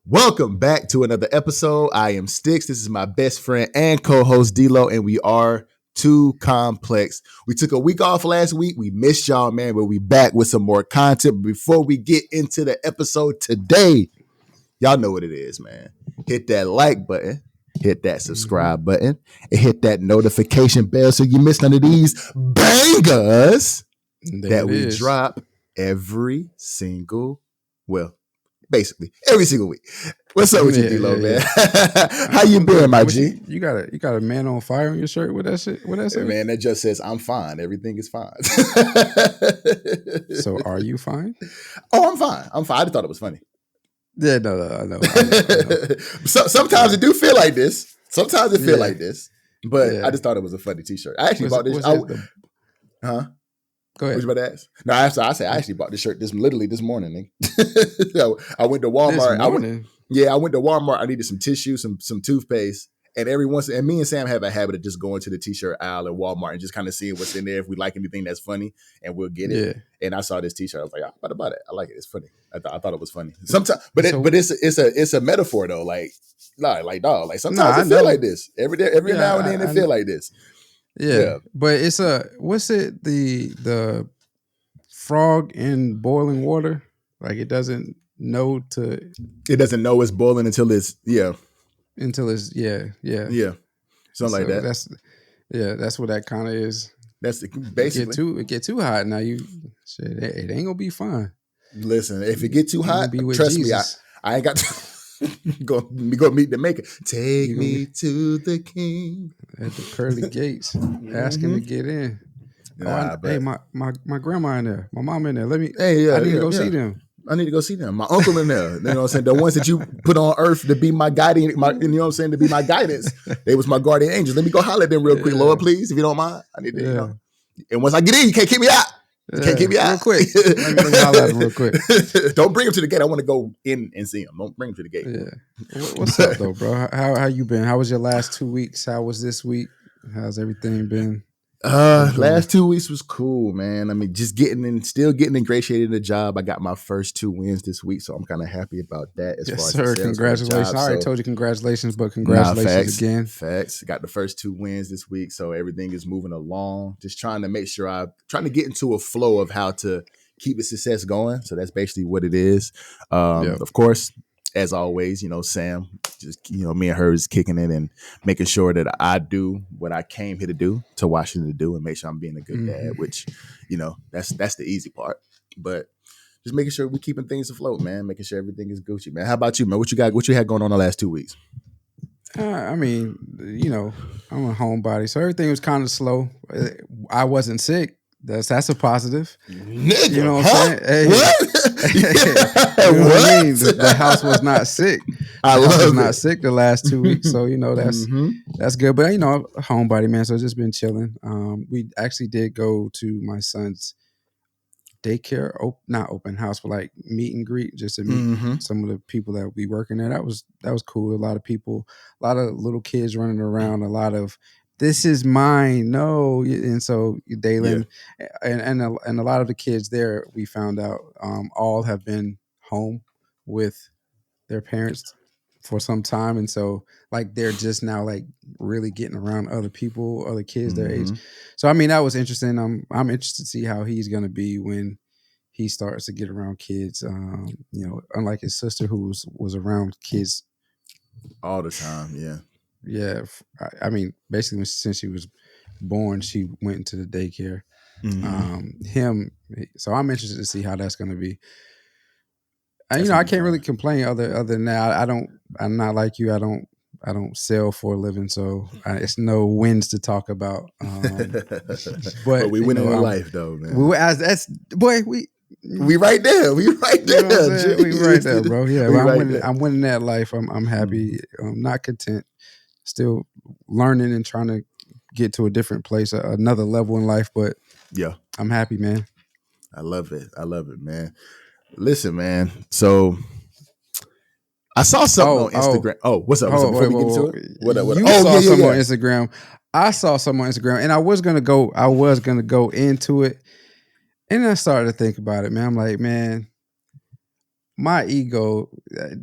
Welcome back to another episode. I am Sticks. This is my best friend and co-host D-Lo, and we are Too Complex. We took a week off last week. We missed y'all, man, but we back with some more content. Before we get into the episode today, y'all know what it is, man. Hit that like button, hit that subscribe button, and hit that notification bell so you miss none of these bangers that we drop every single, basically every single week. What's up with you, D-Lo, man? How you been, my G? You got a man on fire on your shirt with that shit? What that say? Man, that just says I'm fine. Everything is fine. So are you fine? Oh, I'm fine. I just thought it was funny. Yeah, no, I know. Sometimes it do feel like this. Sometimes it feel like this. But I just thought it was a funny t-shirt. I actually bought this. Go ahead. What you about to ask? No, I actually bought this shirt this morning. I went to Walmart. I went to Walmart. I needed some tissue, some toothpaste, and me and Sam have a habit of just going to the t-shirt aisle at Walmart and just kind of seeing what's in there. If we like anything that's funny, and we'll get it. Yeah. And I saw this t-shirt. I was like, I'm about it. I like it. It's funny. I thought it was funny. Sometimes, but it's a metaphor though. Dog. Sometimes it feel like this. Every now and then it feel like this. Yeah, but it's what's it? The frog in boiling water, like it doesn't know it's boiling until it's something like that. That's what that kind of is. That's basically it get too hot now. It ain't gonna be fun. Listen, if it get too hot, trust me, I ain't got to. Go meet the maker. Take me to the king at the pearly gates, asking to get in. Hey, my grandma in there, my mom in there. I need to go see them. I need to go see them. My uncle in there. You know what I'm saying? The ones that you put on earth to be my guiding, you know what I'm saying, to be my guidance. They was my guardian angels. Let me go holler at them real quick, Lord, please, if you don't mind. I need to, you know. And once I get in, you can't keep me out. Can't keep me out. Real quick. Let me holler at him real quick. Don't bring him to the gate. I want to go in and see him. Don't bring him to the gate. Yeah. What's up, though, bro? How you been? How was your last 2 weeks? How was this week? How's everything been? Last 2 weeks was cool, man. I mean, still getting ingratiated in the job. I got my first 2 wins this week, so I'm kind of happy about that. Yes, sir. Congratulations. I already told you congratulations, but congratulations again. Facts. Got the first 2 wins this week, so everything is moving along. Just trying to make sure trying to get into a flow of how to keep the success going. So that's basically what it is. Of course, as always, Sam, just, me and her is kicking it and making sure that I do what I came here to do, to Washington to do, and make sure I'm being a good dad, which, that's the easy part. But just making sure we're keeping things afloat, man, making sure everything is Gucci, man. How about you, man? What you had going on the last 2 weeks? I mean, I'm a homebody, so everything was kind of slow. I wasn't sick. That's a positive. Nigga, you know what I'm saying? Hey, what? What? I mean? The house was not sick. Not sick the last 2 weeks, so that's good. But a homebody, man. So just been chilling. We actually did go to my son's daycare, not open house, but like meet and greet, just to meet some of the people that be working there. That was cool. A lot of people, a lot of little kids running around. A lot of, this is mine, no, and so Dalen and a lot of the kids there, we found out all have been home with their parents for some time, and so like they're just now like really getting around other people, other kids their age. So I mean, that was interesting. I'm interested to see how he's gonna be when he starts to get around kids. Unlike his sister who was around kids all the time. Yeah, I mean, basically, since she was born, she went into the daycare. So I'm interested to see how that's going to be. And I can't really complain other than that. I'm not like you. I don't sell for a living, so it's no wins to talk about. But we win in life, though, man. We right there. We right there. We right there, bro. Yeah, I'm winning that life. I'm happy. I'm not content. Still learning and trying to get to a different place, another level in life. But yeah, I'm happy, man. I love it, man. Listen, man. So I saw something on Instagram. What's up? Before we get into it, what up? You saw something on Instagram. I saw something on Instagram, and I was gonna go into it, and I started to think about it, man. I'm like, man, my ego,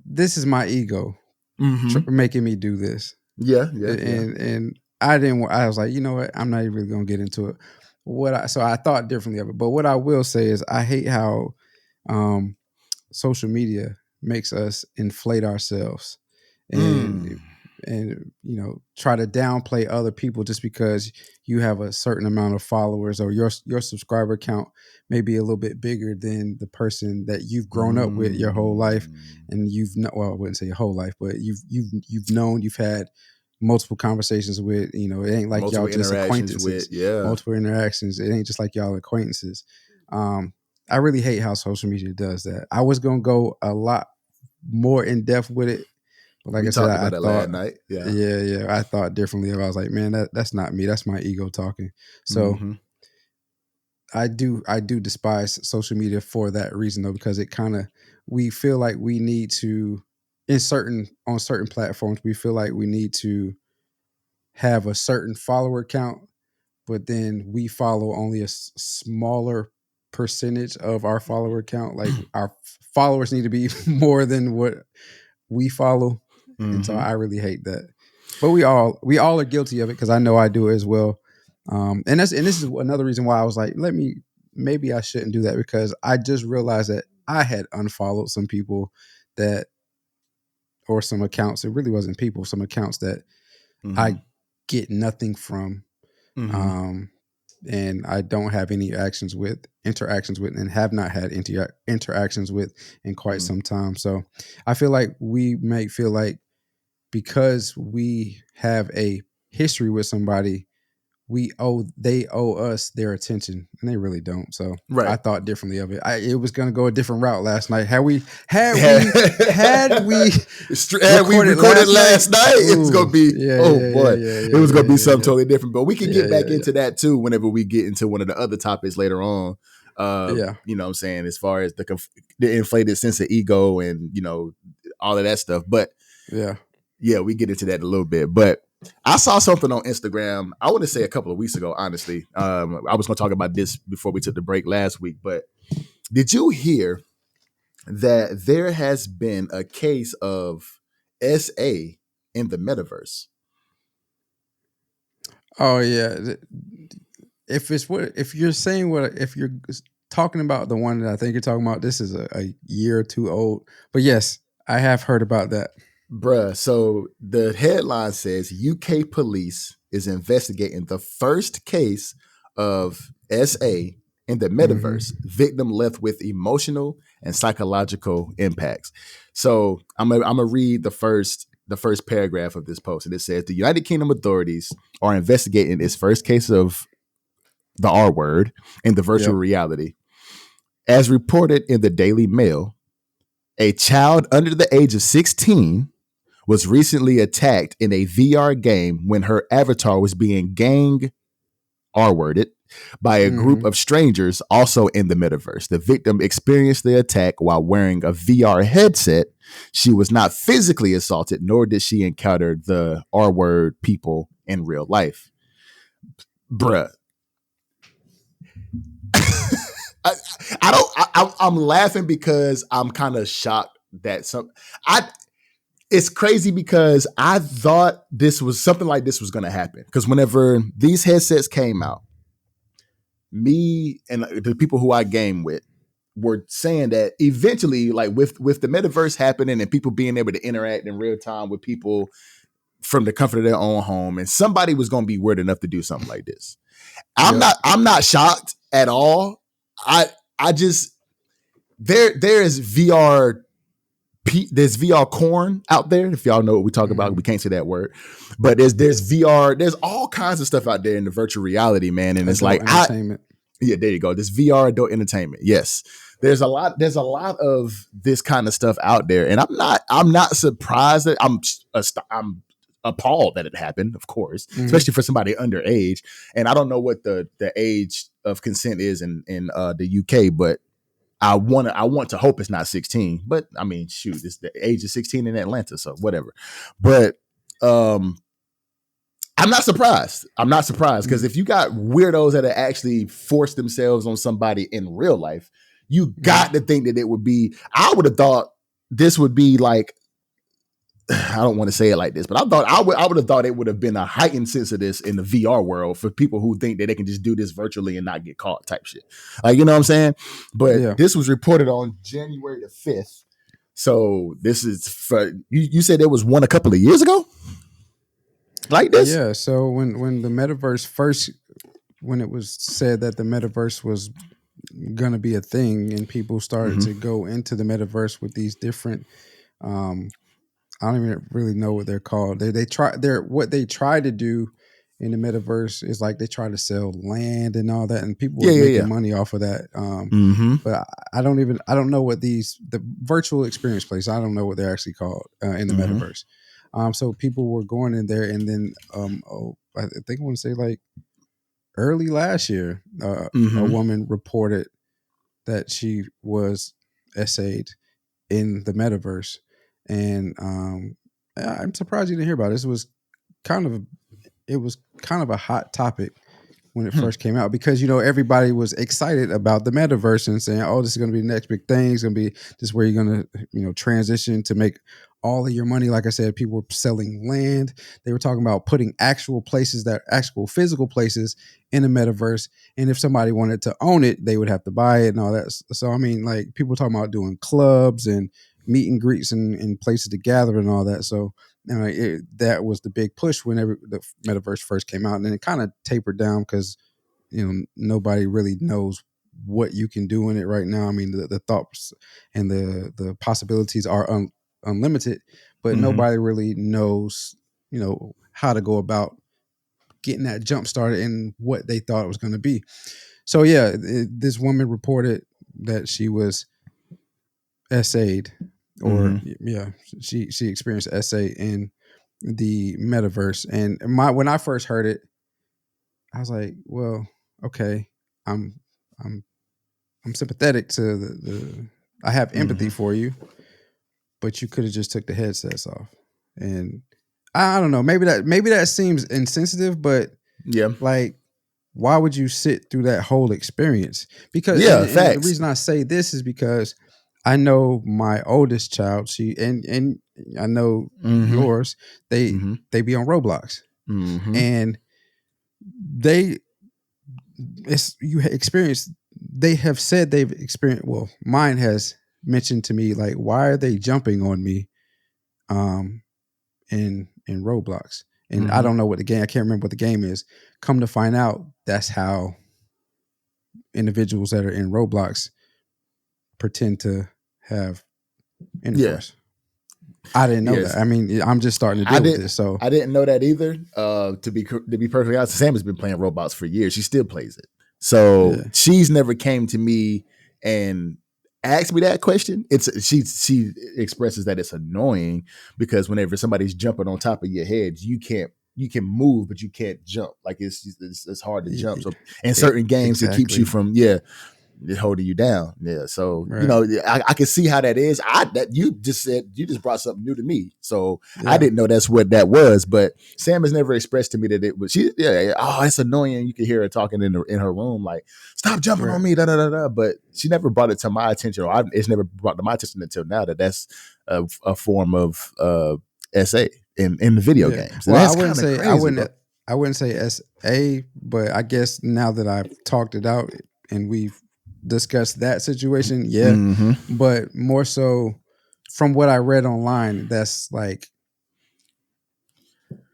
this is my ego making me do this. Yeah. And I didn't. I was like, you know what? I'm not even really gonna get into it. So I thought differently of it. But what I will say is, I hate how social media makes us inflate ourselves and try to downplay other people just because you have a certain amount of followers, or your subscriber count may be a little bit bigger than the person that you've grown up with your whole life, and I wouldn't say your whole life, but you've had multiple conversations with. It ain't like multiple y'all just acquaintances. Multiple interactions. It ain't just like y'all acquaintances. I really hate how social media does that. I was gonna go a lot more in depth with it, but like I said, I thought last night. Yeah. I thought differently. I was like, man, that's not me. That's my ego talking. So I do despise social media for that reason, though, because we feel like we need to on certain platforms. We feel like we need to have a certain follower count, but then we follow only a smaller percentage of our follower count. Like our followers need to be more than what we follow. And so I really hate that. But we all are guilty of it, because I know I do it as well. And this is another reason why I was like, maybe I shouldn't do that, because I just realized that I had unfollowed some people or some accounts. It really wasn't people, some accounts that I get nothing from. And I don't have any interactions with, and have not had interactions with in quite some time. So I feel like we may feel like, because we have a history with somebody, they owe us their attention, and they really don't. So I thought differently of it. It was going to go a different route last night. Had we recorded last night, it was going to be it was going to be something totally different. But we can get back into that too whenever we get into one of the other topics later on. You know what I'm saying, as far as the inflated sense of ego and all of that stuff. But we get into that a little bit. But I saw something on Instagram, I want to say a couple of weeks ago, honestly. I was going to talk about this before we took the break last week, but did you hear that there has been a case of SA in the metaverse? Oh, yeah. If you're talking about the one that I think you're talking about, this is a year or two old. But yes, I have heard about that. Bruh, so the headline says UK police is investigating the first case of SA in the metaverse, victim left with emotional and psychological impacts. So I'm gonna read the first paragraph of this post, and it says the United Kingdom authorities are investigating its first case of the R word in the virtual reality. As reported in the Daily Mail, a child under the age of 16 was recently attacked in a VR game when her avatar was being gang R-worded by a group of strangers also in the metaverse. The victim experienced the attack while wearing a VR headset. She was not physically assaulted, nor did she encounter the R-word people in real life. Bruh. I'm laughing because I'm kind of shocked that it's crazy, because I thought something like this was going to happen. Because whenever these headsets came out, me and the people who I game with were saying that eventually, like with the metaverse happening and people being able to interact in real time with people from the comfort of their own home, and somebody was going to be weird enough to do something like this. I'm not shocked at all. I just there is VR. There's VR corn out there. If y'all know what we talk about, we can't say that word, but there's VR. There's all kinds of stuff out there in the virtual reality, man. And it's like entertainment. There you go. This VR adult entertainment. Yes, there's a lot of this kind of stuff out there, and I'm not surprised that I'm appalled that it happened. Of course, especially for somebody underage. And I don't know what the age of consent is in the UK, but I want to hope it's not 16, but I mean, shoot, it's the age of 16 in Atlanta, so whatever. But I'm not surprised. Because if you got weirdos that actually force themselves on somebody in real life, you got to think that it would be. I would have thought this would be like. I don't want to say it like this, but I would have thought it would have been a heightened sense of this in the VR world for people who think that they can just do this virtually and not get caught type shit. Like, you know what I'm saying? But this was reported on January the 5th. So this is for you said there was one a couple of years ago? Like this? Yeah. So when the metaverse first, when it was said that the metaverse was going to be a thing and people started to go into the metaverse with these different, I don't even really know what they're called. What they try to do in the metaverse is like they try to sell land and all that, and people are making money off of that. But I don't know what the virtual experience place. I don't know what they're actually called in the metaverse. So people were going in there, and then I think I want to say like early last year, a woman reported that she was essayed in the metaverse. And I'm surprised you didn't hear about it. It was kind of a hot topic when it first came out because, you know, everybody was excited about the metaverse and saying, oh, this is going to be the next big thing. It's going to be this where you're going to, you know, transition to make all of your money. Like I said, people were selling land. They were talking about putting actual physical places in the metaverse. And if somebody wanted to own it, they would have to buy it and all that. So, I mean, like people were talking about doing clubs and meet and greets and places to gather and all that. So that was the big push whenever the metaverse first came out. And then it kind of tapered down because, you know, nobody really knows what you can do in it right now. I mean, the thoughts and the possibilities are unlimited, but nobody really knows, you know, how to go about getting that jump started and what they thought it was going to be. So yeah, this woman reported that she was essayed, or she experienced essay in the metaverse. And when I first heard it, I was like, well, okay, I'm sympathetic to the I have empathy for you, but you could have just took the headsets off. And I don't know, maybe that seems insensitive, but like, why would you sit through that whole experience? Because and the reason I say this is because I know my oldest child, she and I know yours, they be on Roblox. And they have said they've experienced, well, mine has mentioned to me, like, why are they jumping on me in Roblox? And I don't know what the game, I can't remember what the game is. Come to find out, that's how individuals that are in Roblox pretend to have intercourse. I didn't know that. I mean, I'm just starting to deal with this. So I didn't know that either. To be perfectly honest, Sam has been playing Roblox for years. She still plays it. So she's never came to me and asked me that question. She expresses that it's annoying because whenever somebody's jumping on top of your head, you can move, but you can't jump. Like it's hard to jump. So in certain games, it keeps you from holding you down. Yeah. So, you know, I can see how that is. You just brought something new to me. So I didn't know that's what that was, but Sam has never expressed to me that it was, oh, it's annoying. You can hear her talking in her room, like, stop jumping on me, da, da, da, da. But she never brought it to my attention, or it's never brought to my attention until now that that's a form of SA in the video games. And well, I wouldn't say SA, but I guess now that I've talked it out and we've discussed that situation, but more so from what I read online, that's like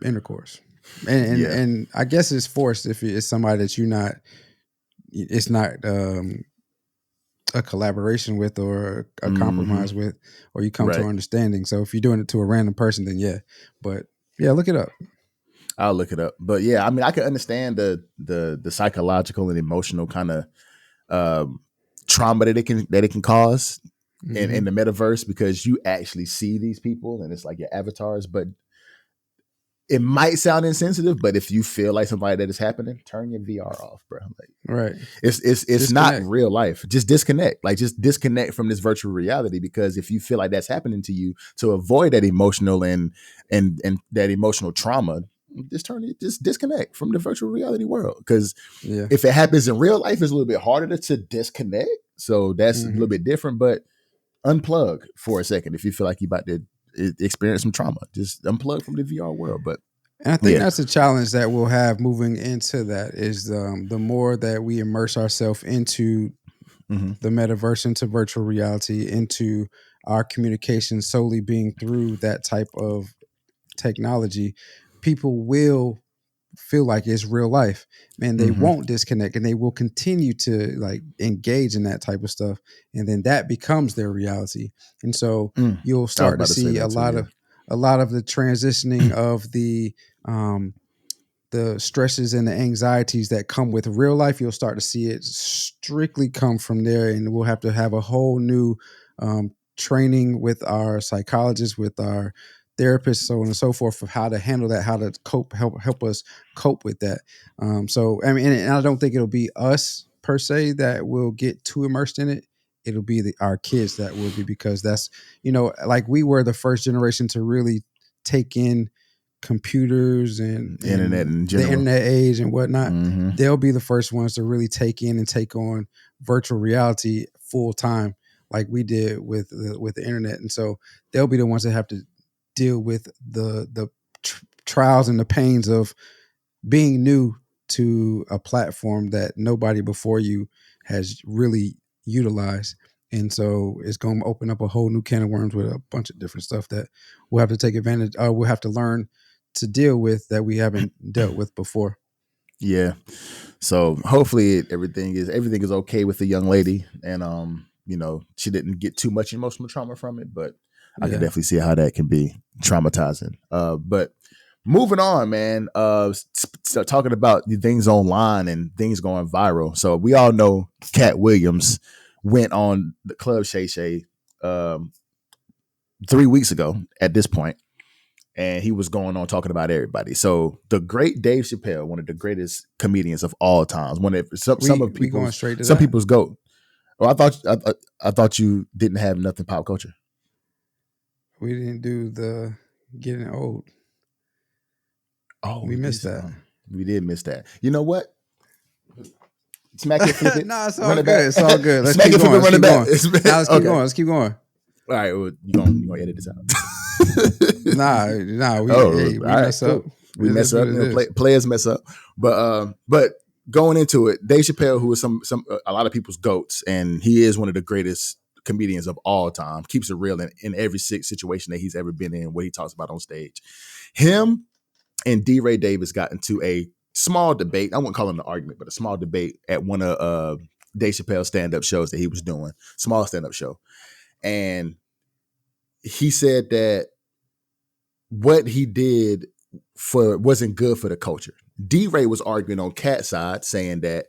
intercourse, and I guess it's forced if it's somebody that it's not a collaboration with or a compromise with, or you come to an understanding. So if you're doing it to a random person, then but look it up. I'll look it up. But I mean, I can understand the psychological and emotional kind of trauma that it can cause in the metaverse, because you actually see these people and it's like your avatars. But it might sound insensitive, but if you feel like somebody that is happening, turn your VR off, bro. Like, it's not real life. Just disconnect. Like, just disconnect from this virtual reality, because if you feel like that's happening to you, to avoid that emotional and that emotional trauma, just disconnect from the virtual reality world. Because if it happens in real life, it's a little bit harder to disconnect. So that's a little bit different, but unplug for a second if you feel like you're about to experience some trauma. Just unplug from the VR world. But and I think that's a challenge that we'll have moving into that is the more that we immerse ourselves into the metaverse, into virtual reality, into our communication solely being through that type of technology, people will feel like it's real life. Man, they won't disconnect and they will continue to like engage in that type of stuff. And then that becomes their reality. And so you'll start to see a lot of the transitioning of the stresses and the anxieties that come with real life. You'll start to see it strictly come from there. And we'll have to have a whole new training with our psychologists, with our therapists, so on and so forth, of how to handle that, how to cope, help us cope with that. So, I mean, and I don't think it'll be us per se that will get too immersed in it. It'll be our kids that will be, because that's, like we were the first generation to really take in computers and internet in general, the internet age and whatnot. They'll be the first ones to really take in and take on virtual reality full time, like we did with the internet. And so they'll be the ones that have to deal with the trials and the pains of being new to a platform that nobody before you has really utilized. And so it's going to open up a whole new can of worms with a bunch of different stuff that we'll have to take advantage of. We'll have to learn to deal with that we haven't dealt with before. Yeah. So hopefully everything is okay with the young lady. And, she didn't get too much emotional trauma from it, but I can definitely see how that can be traumatizing. But moving on, man, talking about the things online and things going viral. So we all know Katt Williams went on the Club Shay Shay 3 weeks ago at this point, and he was going on talking about everybody. So the great Dave Chappelle, one of the greatest comedians of all times, some people's GOAT. Oh, I thought you didn't have nothing pop culture. We didn't do the getting old. Oh, we missed that. We did miss that. You know what? Smack it, flip it. Nah, it's all good. It's all good. Let's keep going. Let's keep going. All right, well, you gonna edit this out? Nah. We mess up. We mess up. Players mess up. But going into it, Dave Chappelle, who is a lot of people's GOATs, and he is one of the greatest comedians of all time, keeps it real in every situation that he's ever been in, what he talks about on stage. Him and D. Ray Davis got into a small debate. I wouldn't call it an argument, but a small debate at one of Dave Chappelle's stand-up shows that he was doing, small stand-up show. And he said that what he did wasn't good for the culture. D. Ray was arguing on Katt's side, saying that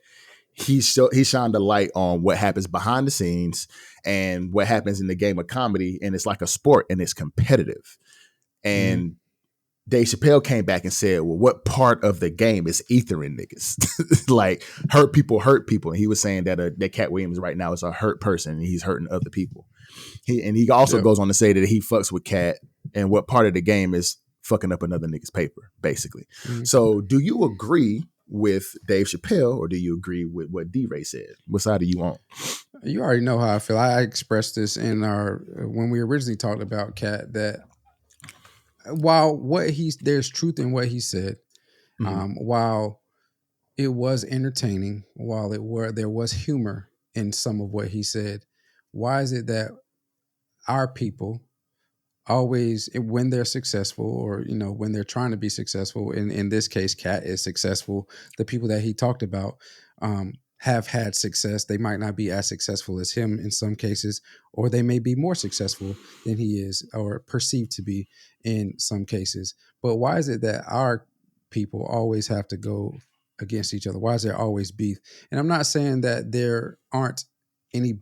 he shined a light on what happens behind the scenes and what happens in the game of comedy, and it's like a sport and it's competitive. And Dave Chappelle came back and said, well, what part of the game is ethering niggas? Like, hurt people. And he was saying that Katt Williams right now is a hurt person and he's hurting other people. He also goes on to say that he fucks with Katt, and what part of the game is fucking up another nigga's paper, basically. So do you agree with Dave Chappelle, or do you agree with what D-Ray said? What side are you on? You already know how I feel. I expressed this in when we originally talked about Katt, that while there's truth in what he said, while it was entertaining, while there was humor in some of what he said, why is it that our people always, when they're successful, or when they're trying to be successful, in this case Katt is successful, the people that he talked about have had success. They might not be as successful as him in some cases, or they may be more successful than he is, or perceived to be in some cases. But why is it that our people always have to go against each other? Why is there always beef? And I'm not saying that there aren't any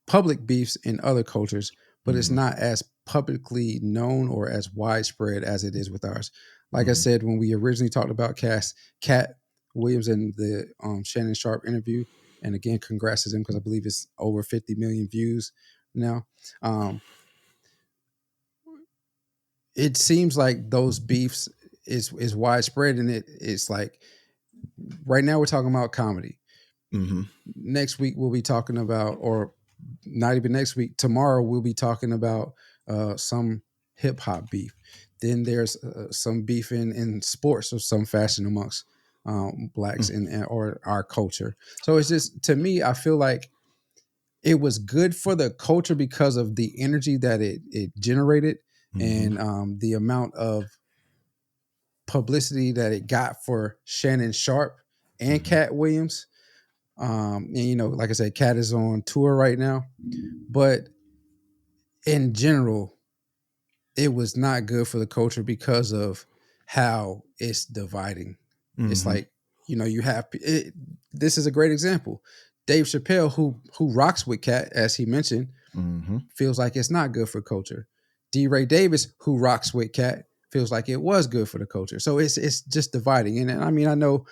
public beefs in other cultures, but it's not as publicly known or as widespread as it is with ours. Like I said, when we originally talked about Katt Williams in the Shannon Sharp interview, and again, congrats to him, because I believe it's over 50 million views now. It seems like those beefs is widespread, and it's like right now we're talking about comedy. Mm-hmm. Next week we'll be talking about, or not even next week, tomorrow we'll be talking about some hip hop beef. Then there's some beef in sports or some fashion amongst blacks in or our culture. So it's just, to me, I feel like it was good for the culture because of the energy that it generated, and the amount of publicity that it got for Shannon Sharp and Katt Williams. And you know, like I said, Katt is on tour right now, but in general, it was not good for the culture because of how it's dividing. It's like, you know, you have it, this is a great example. Dave Chappelle, who rocks with Katt, as he mentioned, feels like it's not good for culture. D. Ray Davis, who rocks with Katt, feels like it was good for the culture. So it's just dividing. And I mean, I know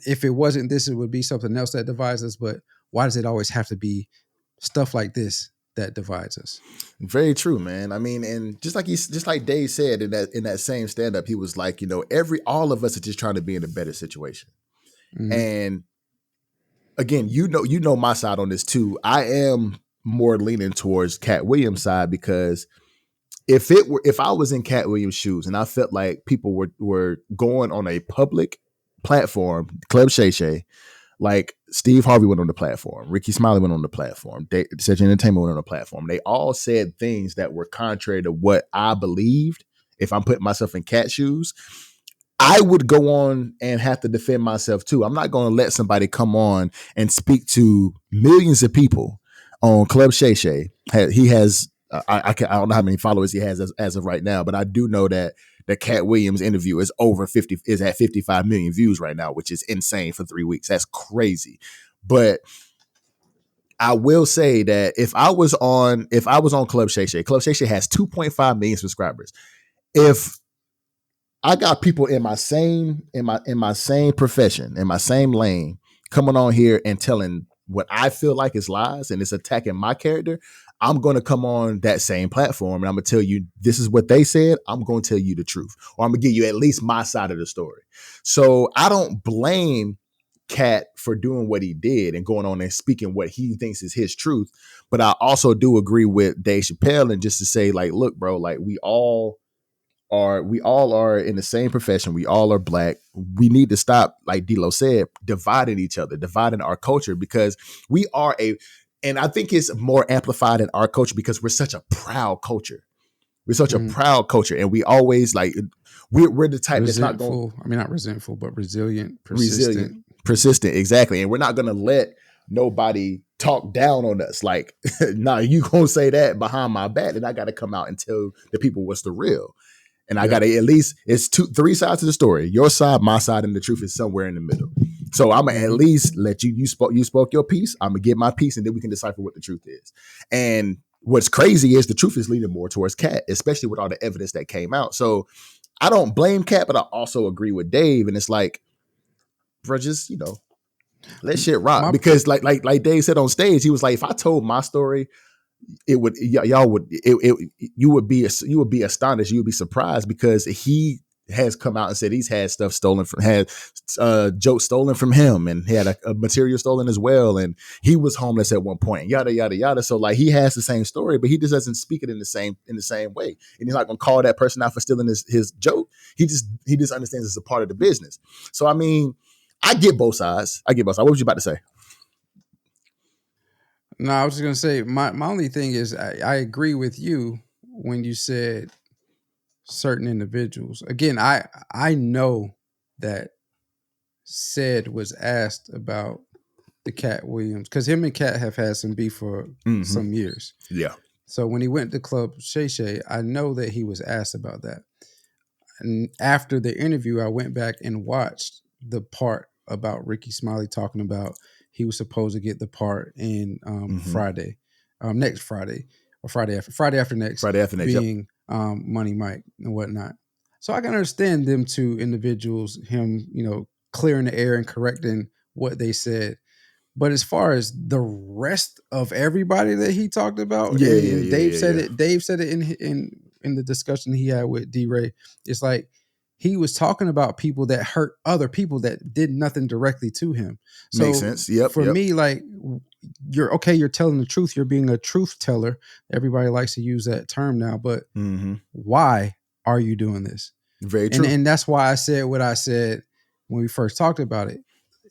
if it wasn't this, it would be something else that divides us. But why does it always have to be stuff like this that divides us? Very true, man. I mean, and just like Dave said in that same stand up, he was like, you know, all of us are just trying to be in a better situation. And again, you know my side on this too. I am more leaning towards Katt Williams' side, because if I was in Katt Williams' shoes and I felt like people were going on a public platform, Club Shay Shay, like Steve Harvey went on the platform, Ricky Smiley went on the platform, Century Entertainment went on the platform. They all said things that were contrary to what I believed. If I'm putting myself in Katt's shoes, I would go on and have to defend myself too. I'm not going to let somebody come on and speak to millions of people on Club Shay Shay. He has, I don't know how many followers he has as of right now, but I do know that the Katt Williams interview is at 55 million views right now, which is insane for 3 weeks. That's crazy. But I will say that if I was on Club Shay Shay has 2.5 million subscribers. If I got people in my same profession, in my same lane, coming on here and telling what I feel like is lies and it's attacking my character, I'm going to come on that same platform and I'm going to tell you this is what they said. I'm going to tell you the truth, or I'm going to give you at least my side of the story. So I don't blame Katt for doing what he did and going on and speaking what he thinks is his truth. But I also do agree with Dave Chappelle, and just to say, like, look, bro, like we all are in the same profession. We all are black. We need to stop, like D'Lo said, dividing each other, dividing our culture, because we are and I think it's more amplified in our culture because we're such a proud culture. We're such a proud culture, and we always like we're the type that's not going. I mean, not resentful, but resilient, persistent, exactly. And we're not going to let nobody talk down on us. Like, nah, you gonna say that behind my back, and I got to come out and tell the people what's the real. And I got to, at least, it's 3 sides to the story. Your side, my side, and the truth is somewhere in the middle. So I'm going to at least let you spoke your piece. I'm going to get my piece, and then we can decipher what the truth is. And what's crazy is the truth is leaning more towards Katt, especially with all the evidence that came out. So I don't blame Katt, but I also agree with Dave. And it's like, bro, just, let shit rock. Because like Dave said on stage, he was like, if I told my story, you would be astonished. You would be surprised, because he has come out and said he's had stuff stolen from, jokes stolen from him, and he had a material stolen as well, and he was homeless at one point, yada yada yada. So like, he has the same story, but he just doesn't speak it in the same way, and he's not gonna call that person out for stealing his joke. He just understands it's a part of the business. So I mean, I get both sides. What was you about to say? No, I was just going to say, my only thing is I agree with you when you said certain individuals. Again, I know that Said was asked about the Katt Williams, because him and Katt have had some beef for some years. Yeah. So when he went to Club Shay Shay, I know that he was asked about that. And after the interview, I went back and watched the part about Ricky Smiley talking about he was supposed to get the part in Friday, next Friday, or Friday after next, being Money Mike and whatnot. So I can understand them two individuals, him, clearing the air and correcting what they said. But as far as the rest of everybody that he talked about, Dave said it in the discussion he had with D. Ray, it's like he was talking about people that hurt other people that did nothing directly to him. So makes sense. Yep. For me, like, you're telling the truth. You're being a truth teller. Everybody likes to use that term now, but why are you doing this? Very true. And that's why I said what I said when we first talked about it.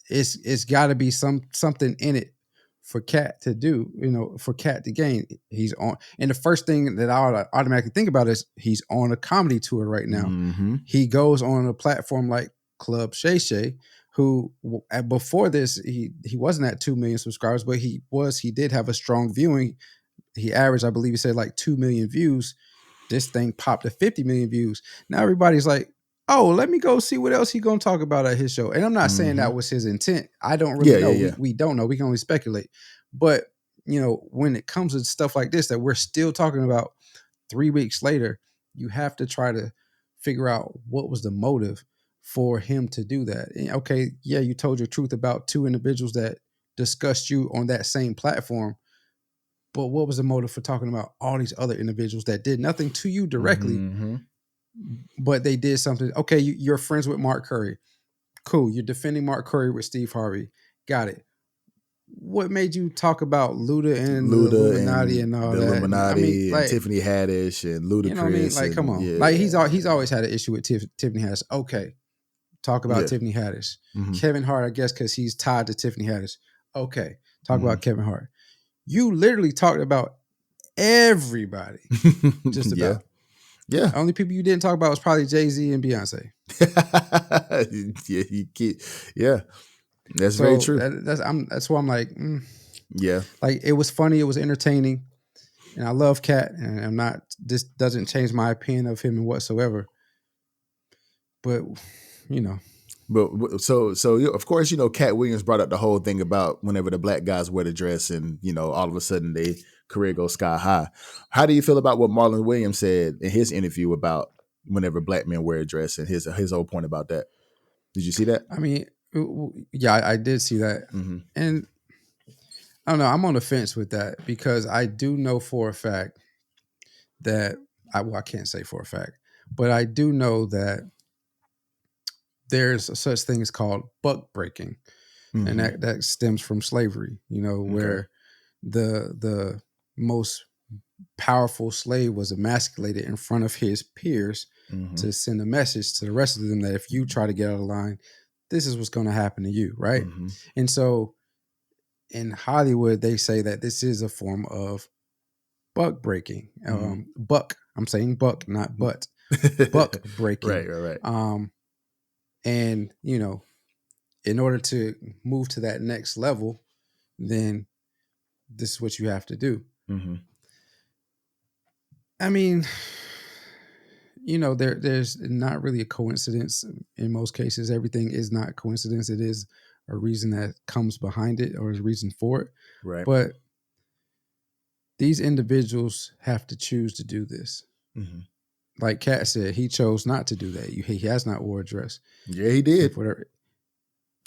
It's got to be something in it for Katt to do, for Katt to gain. He's on, and the first thing that I automatically think about is he's on a comedy tour right now. He goes on a platform like Club Shay Shay, who before this he wasn't at 2 million subscribers, but he did have a strong viewing. He averaged, I believe he said, like 2 million views. This thing popped to 50 million views. Now everybody's like, oh, let me go see what else he's going to talk about at his show. And I'm not saying that was his intent. I don't really know. Yeah. We don't know. We can only speculate. But, when it comes to stuff like this that we're still talking about 3 weeks later, you have to try to figure out what was the motive for him to do that. And okay, yeah, you told your truth about 2 individuals that discussed you on that same platform. But what was the motive for talking about all these other individuals that did nothing to you directly, but they did something? Okay, you're friends with Mark Curry. Cool. You're defending Mark Curry with Steve Harvey. Got it. What made you talk about Luda and the Illuminati and all that? Illuminati and Tiffany Haddish and Ludacris. You know what I mean? Like, come on. Yeah. Like, he's always had an issue with Tiffany Haddish. Okay. Talk about Tiffany Haddish. Kevin Hart, I guess, because he's tied to Tiffany Haddish. Okay. Talk about Kevin Hart. You literally talked about everybody. Just about. Yeah. The only people you didn't talk about was probably Jay-Z and Beyonce. Yeah. That's very true. That's why I'm like, yeah. Like, it was funny. It was entertaining. And I love Katt. And this doesn't change my opinion of him whatsoever. But, But so of course, Katt Williams brought up the whole thing about whenever the black guys wear the dress and, all of a sudden their career goes sky high. How do you feel about what Marlon Williams said in his interview about whenever black men wear a dress and his whole point about that? Did you see that? I mean, yeah, I did see that. And I don't know, I'm on the fence with that because I do know for a fact that, I can't say for a fact, but I do know that there's a such thing as called buck breaking. And that stems from slavery, where the most powerful slave was emasculated in front of his peers to send a message to the rest of them that if you try to get out of line, this is what's going to happen to you, right? And so in Hollywood, they say that this is a form of buck breaking. Buck, I'm saying buck, not butt. Buck breaking. Right. And, in order to move to that next level, then this is what you have to do. I mean, there's not really a coincidence in most cases. Everything is not coincidence. It is a reason that comes behind it or a reason for it. Right. But these individuals have to choose to do this. Like Katt said, he chose not to do that. He has not wore a dress. Yeah, he did.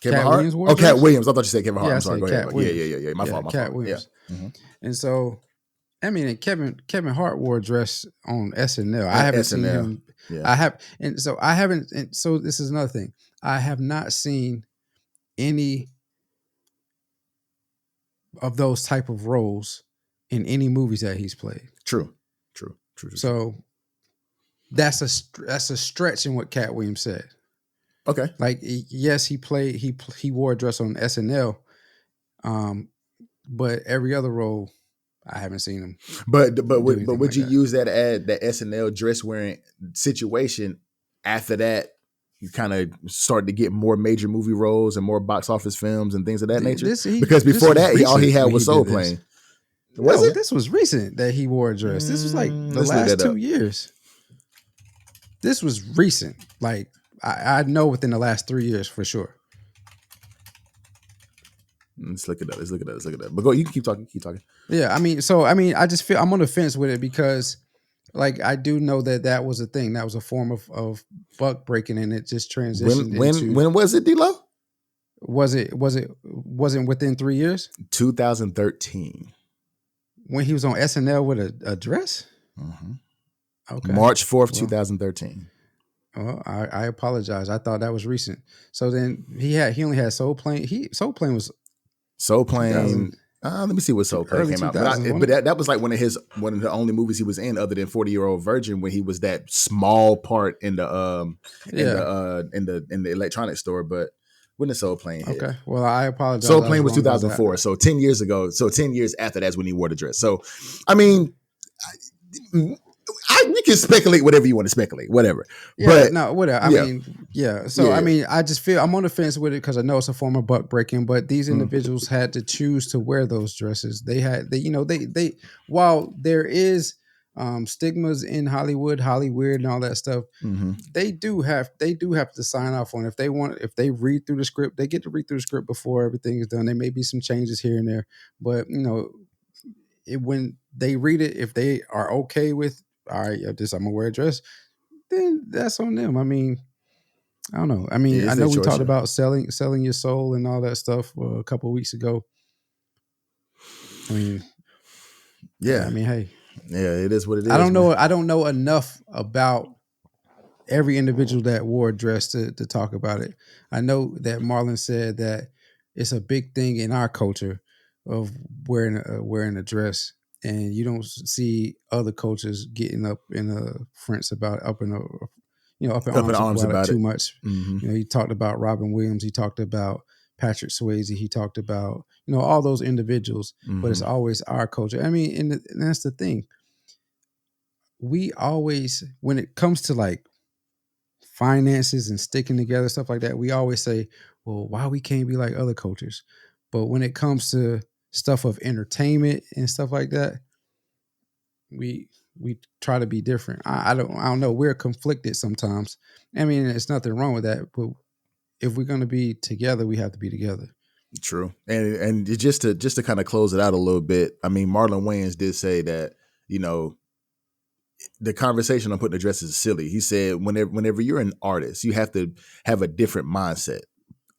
Kevin Hart? Williams wore a dress? Katt Williams. I thought you said Kevin Hart. I'm sorry. Go ahead. Yeah. My fault. Katt Williams. Yeah. And so, I mean, Kevin Hart wore a dress on SNL. I haven't seen him. Yeah. I haven't. And so this is another thing. I have not seen any of those type of roles in any movies that he's played. True. So that's a stretch in what Katt Williams said. Okay. Like, yes, he wore a dress on SNL, but every other role, I haven't seen him. But would you use that as the SNL dress wearing situation? After that, you kind of started to get more major movie roles and more box office films and things of that nature. Because before that, all he had was Soul Plane. This was recent that he wore a dress. This was like the last 2 years. This was recent. Like, I know within the last 3 years for sure. Let's look it up. But go, you can keep talking. Yeah, I just feel I'm on the fence with it because, like, I do know that was a thing. That was a form of buck breaking, and it just transitioned when was it, D-Lo? Wasn't within 3 years? 2013. When he was on SNL with a dress? Okay. March 4th, 2013. Well, I apologize. I thought that was recent. So then he only had Soul Plane. Soul Plane was Soul 2000 Plane. Let me see what Soul Plane early came out. 2000s, But wasn't it? that was like one of the only movies he was in, other than 40-Year-Old Virgin, when he was that small part in the Yeah. in the electronics store. But when the Soul Plane hit, Okay. Well, I apologize. Soul I was Plane was wrong about that. 2004. So 10 years ago. So 10 years after that's when he wore the dress. So I mean, you can speculate whatever you want to speculate, whatever. Yeah, But no, whatever. I yeah, mean, yeah. So I yeah. mean, I just feel I'm on the fence with it because I know it's a form of buck breaking, but these individuals had to choose to wear those dresses. They while there is stigmas in Hollywood and all that stuff, Mm-hmm. they do have to sign off on it. If they read through the script, they get to read through the script before everything is done. There may be some changes here and there, but when they read it, if they are okay with, all right, I'm gonna wear a dress, then that's on them. I mean, I don't know. I Yeah, mean, I it's their know we choice. talked about selling your soul and all that stuff a couple of weeks ago. I mean, yeah. Yeah. I mean, hey, Yeah, it is what it I is, don't man. know. I don't know enough about every individual that wore a dress to talk about it. I know that Marlon said that it's a big thing in our culture of wearing a dress, and you don't see other cultures getting up in a fence about up in Up in arms arms about it about it. too much. Mm-hmm. He talked about Robin Williams. He talked about Patrick Swayze. He talked about all those individuals, but it's Mm-hmm. always our culture. I mean, and that's the thing. We always, when it comes to like finances and sticking together, stuff like that, we always say, well, why we can't be like other cultures? But when it comes to stuff of entertainment and stuff like that, we we try to be different. I don't know. We're conflicted sometimes. I mean, there's nothing wrong with that, but if we're gonna be together, we have to be together. True. And just to kind of close it out a little bit, I mean, Marlon Wayans did say that, you know, the conversation on putting the dresses is silly. He said whenever you're an artist, you have to have a different mindset.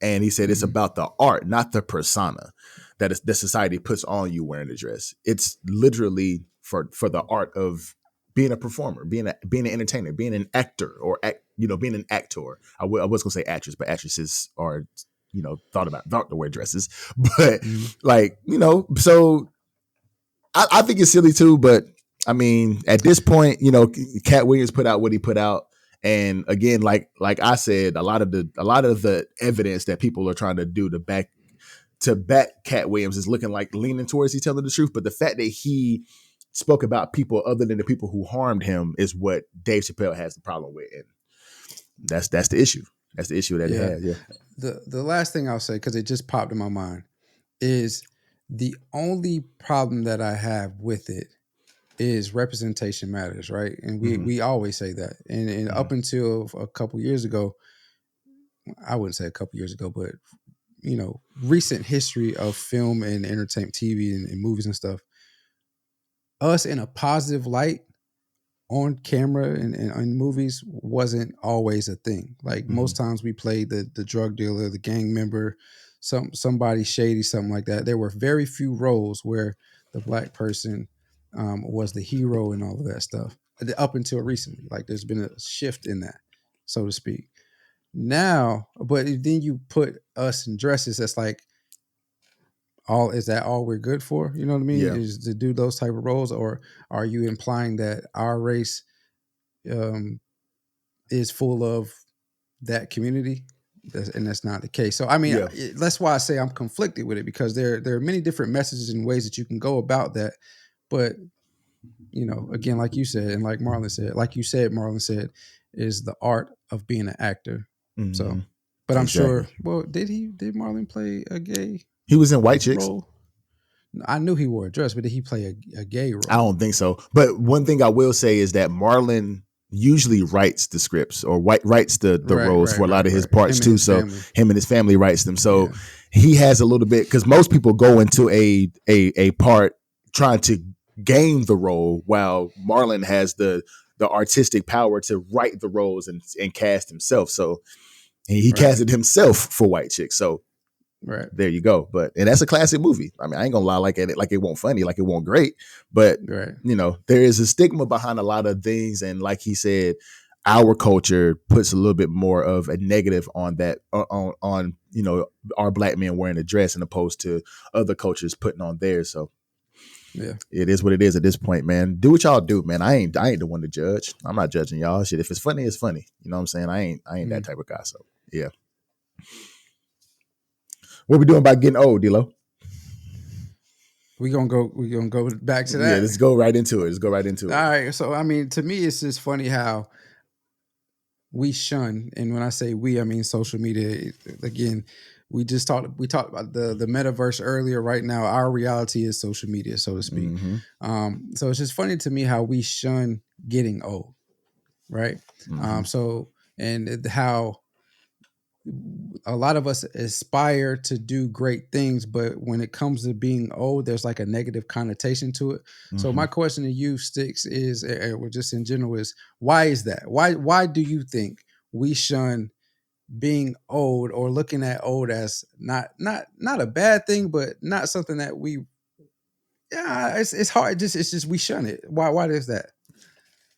And he said it's Mhm. about the art, not the persona that society puts on you wearing the dress. It's literally for the art of being a performer, being an entertainer, being an actor, or being an actor. I was gonna say actress, but actresses are thought to wear dresses, but Mhm. like so I think it's silly too. But I mean, at this point, Katt Williams put out what he put out. And again, like I said, a lot of the evidence that people are trying to do to back Katt Williams is looking like leaning towards he's telling the truth. But the fact that he spoke about people other than the people who harmed him is what Dave Chappelle has the problem with, and that's the issue. That's the issue that it Yeah. has. Yeah. The last thing I'll say, because it just popped in my mind, is the only problem that I have with it is representation matters, right? And we Mm-hmm. we always say that. And Mm-hmm. up until a couple years ago, I wouldn't say a couple years ago, but recent history of film and entertainment, TV and movies and stuff, us in a positive light on camera and movies wasn't always a thing. Like Mm-hmm. most times we played the drug dealer, the gang member, somebody shady, something like that. There were very few roles where the black person was the hero and all of that stuff up until recently. Like there's been a shift in that, so to speak. Now, but then you put us in dresses. That's like is that all we're good for? You know what I mean? Yeah. Is to do those type of roles, or are you implying that our race um, is full of that community? And that's not the case. So I mean, Yeah. that's why I say I'm conflicted with it, because there are many different messages and ways that you can go about that. But again, like you said, and Marlon said, is the art of being an actor. So, Mm-hmm. but I'm Exactly. sure. Well, did Marlon play a gay He was in White Chicks. role? I knew he wore a dress, but did he play a gay I role? don't think so. But one thing I will say is that Marlon usually writes the scripts or writes the Right, roles right, for a lot right, of his right. parts Him and too. his So family. him and his family writes them. So Yeah. he has a little bit, because most people go into a part trying to gain the role, while Marlon has the artistic power to write the roles and cast himself. So he Right, casted himself for White Chicks. So right, there you go. And that's a classic movie. I mean, I ain't gonna lie, like it won't funny, like it won't great, but right. there is a stigma behind a lot of things. And like he said, our culture puts a little bit more of a negative on that on our black men wearing a dress, and opposed to other cultures putting on theirs. So yeah, it is what it is at this point, man. Do what y'all do, man. I ain't the one to judge. I'm not judging y'all. Shit, if it's funny, it's funny. You know what I'm saying? I ain't that type of guy. So yeah. What we doing about getting old, D-Lo? We're gonna go back to that. Yeah, let's go right into it. All right. So I mean, to me, it's just funny how we shun, and when I say we, I mean social media. Again, we talked about the metaverse earlier. Right now, our reality is social media, so to speak. Mm-hmm. So it's just funny to me how we shun getting old, right? Mm-hmm. So and how a lot of us aspire to do great things, but when it comes to being old, there's like a negative connotation to it. Mm-hmm. So my question to you, Sticks, is, or just in general, is why is that? Why do you think we shun being old or looking at old as not a bad thing, but not something that we? Yeah, it's hard. It's just we shun it. Why is that?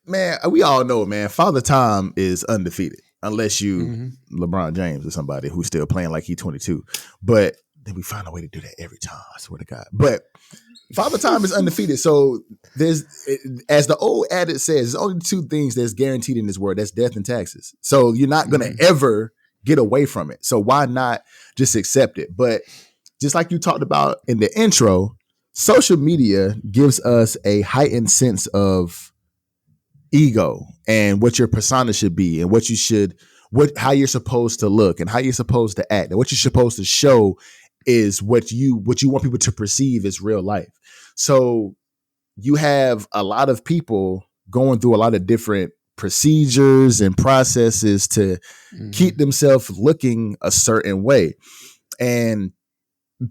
Man, we all know, man. Father Time is undefeated. Unless you LeBron James or somebody who's still playing like he's 22. But then we find a way to do that every time, I swear to God. But Father Time is undefeated. So there's, as the old adage says, there's only two things that's guaranteed in this world. That's death and taxes. So you're not going to ever get away from it. So why not just accept it? But just like you talked about in the intro, social media gives us a heightened sense of ego and what your persona should be and how you're supposed to look and how you're supposed to act and what you're supposed to show is what you want people to perceive as real life. So you have a lot of people going through a lot of different procedures and processes to keep themselves looking a certain way. And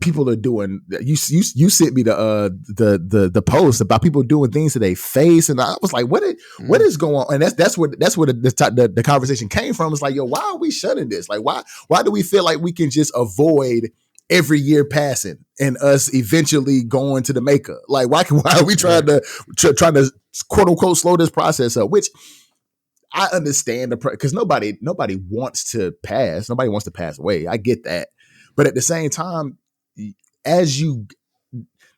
people are doing, you sent me the post about people doing things to their face, and I was like, what is going on? And that's where the conversation came from. It's like, yo, why are we shunning this? Like, why do we feel like we can just avoid every year passing and us eventually going to the makeup? Like, why are we trying to quote unquote slow this process up? Which I understand because nobody wants to pass. Nobody wants to pass away. I get that, but at the same time,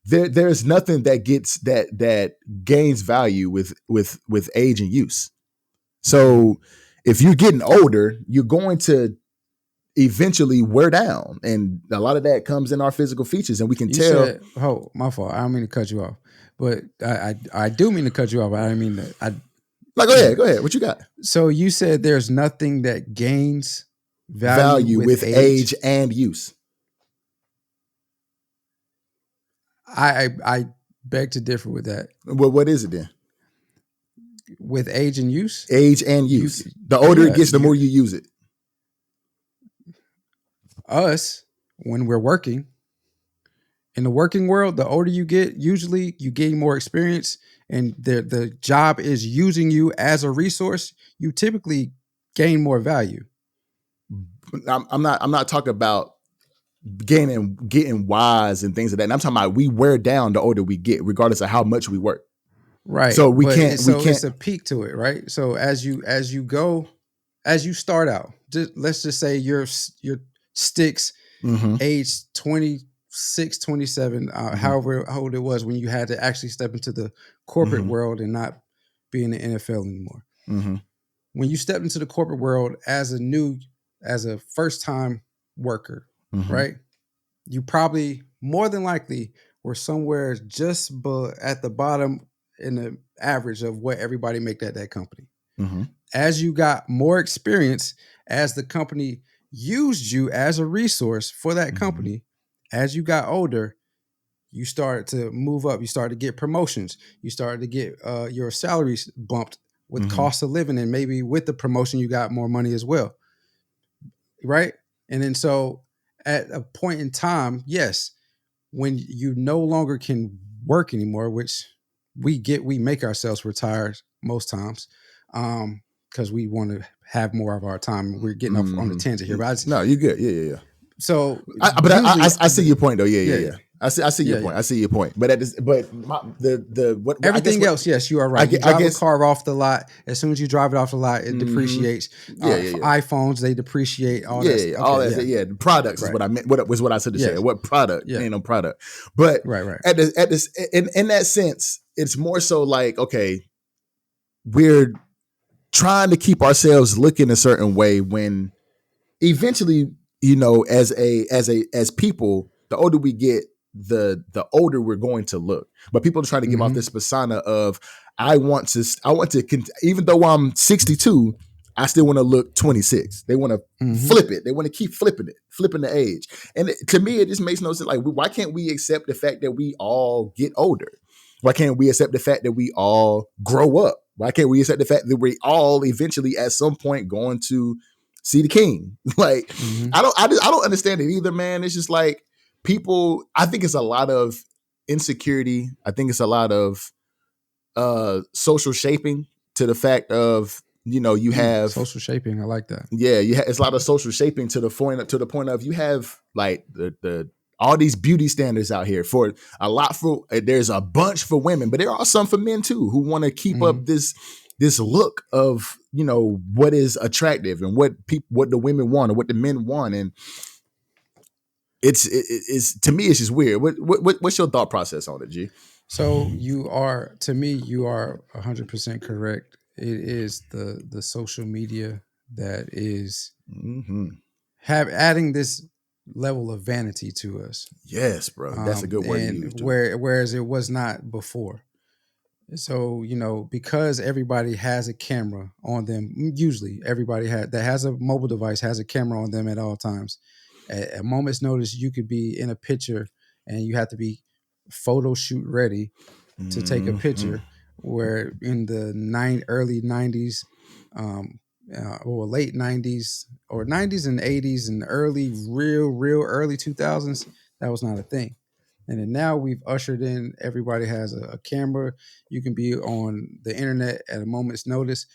there's nothing that gets that gains value with age and use. So if you're getting older, you're going to eventually wear down, and a lot of that comes in our physical features, and we can tell. Oh, my fault. I don't mean to cut you off, but I do mean to cut you off. But I didn't mean that. Go ahead. What you got? So you said there's nothing that gains value with age and use. I beg to differ with that. Well, what is it then? With age and use? Age and use. The older it gets, the more you use it. Us, when we're working, in the working world, the older you get, usually you gain more experience, and the job is using you as a resource. You typically gain more value. I'm not talking about getting wise and things like that. And I'm talking about we wear down the older we get, regardless of how much we work. Right. So we can't. It's a peak to it, right? So as you start out, let's just say your Sticks, age 26, 27, however old it was when you had to actually step into the corporate world and not be in the NFL anymore. When you stepped into the corporate world as a first time worker, right? You probably more than likely were somewhere just at the bottom in the average of what everybody make at that company. As you got more experience, as the company used you as a resource for that company, as you got older, you started to move up. You started to get promotions. You started to get your salaries bumped with cost of living, and maybe with the promotion, you got more money as well. Right? And then so at a point in time, yes, when you no longer can work anymore, which we make ourselves retire most times because we want to have more of our time. We're getting off on the tangent here. But no, you're good. Yeah. So, I see your point though. Yeah. I see your point. I see your point. But what everything else, yes, you are right. You drive a car off the lot. As soon as you drive it off the lot, it depreciates. iPhones, they depreciate. All that. Okay, all that. Yeah, the products is what I meant. What was what I said to say? What product? Yeah. Ain't no product. But at this in that sense, it's more so like, okay, we're trying to keep ourselves looking a certain way when eventually, as people, the older we get, the older we're going to look. But people are trying to give off this persona of I want to even though I'm 62, I still want to look 26. They want to flip it. They want to keep flipping the age. And to me, it just makes no sense. Like, why can't we accept the fact that we all get older? Why can't we accept the fact that we all grow up? Why can't we accept the fact that we all eventually at some point going to see the king? Like, I don't understand it either, man. It's just like people, I think it's a lot of insecurity. I think it's a lot of social shaping to the fact of, you have social shaping. I like that. Yeah, it's a lot of social shaping to the point of you have like the all these beauty standards out here for a lot there's a bunch for women, but there are some for men too who want to keep up this look of, what is attractive and what the women want or what the men want. And it's to me, it's just weird. What's your thought process on it, G? So you are 100% correct. It is the social media that is adding this level of vanity to us. Yes, bro. That's a good word to use. Whereas it was not before. So, because everybody has a camera on them, usually everybody that has a mobile device has a camera on them at all times. At a moment's notice, you could be in a picture and you have to be photo shoot ready to take a picture. Where in the early 90s, or late 90s or 90s and 80s and real early 2000s, that was not a thing. And then now we've ushered in, everybody has a camera. You can be on the internet at a moment's notice.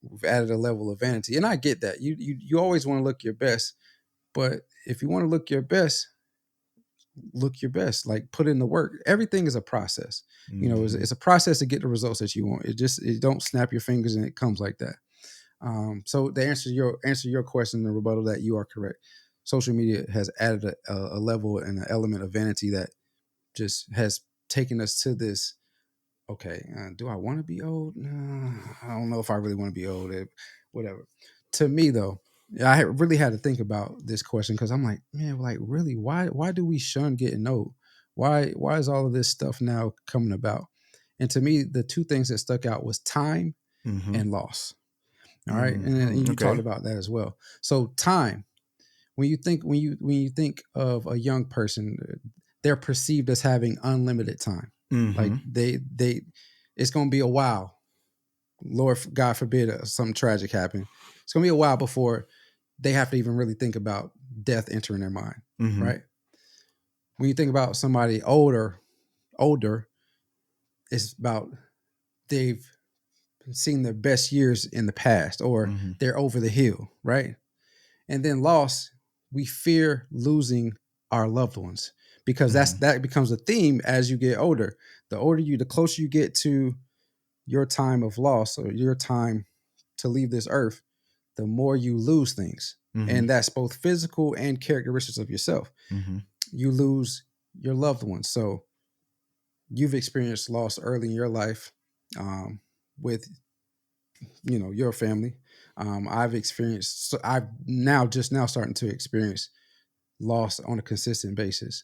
We've added a level of vanity. And I get that. You always want to look your best. But if you want to look your best, like put in the work. Everything is a process. It's a process to get the results that you want. It don't snap your fingers and it comes like that. So to answer your question, the rebuttal, that you are correct. Social media has added a level and an element of vanity that just has taken us to this. Okay, do I want to be old? No, I don't know if I really want to be old. Whatever. To me, though, I really had to think about this question because I'm like, man, like really, why do we shun getting old? Why is all of this stuff now coming about? And to me, the two things that stuck out was time and loss. All right, and you talked about that as well. So time. When you think of a young person, they're perceived as having unlimited time. Like they it's going to be a while. Lord God forbid something tragic happen. It's going to be a while before they have to even really think about death entering their mind, right? When you think about somebody older, it's about they've seen their best years in the past, or they're over the hill, right? And then loss, we fear losing our loved ones because that becomes a theme as you get older. The closer you get to your time of loss or your time to leave this earth, the more you lose things. And that's both physical and characteristics of yourself. You lose your loved ones. So you've experienced loss early in your life with, your family. I'm just now starting to experience loss on a consistent basis.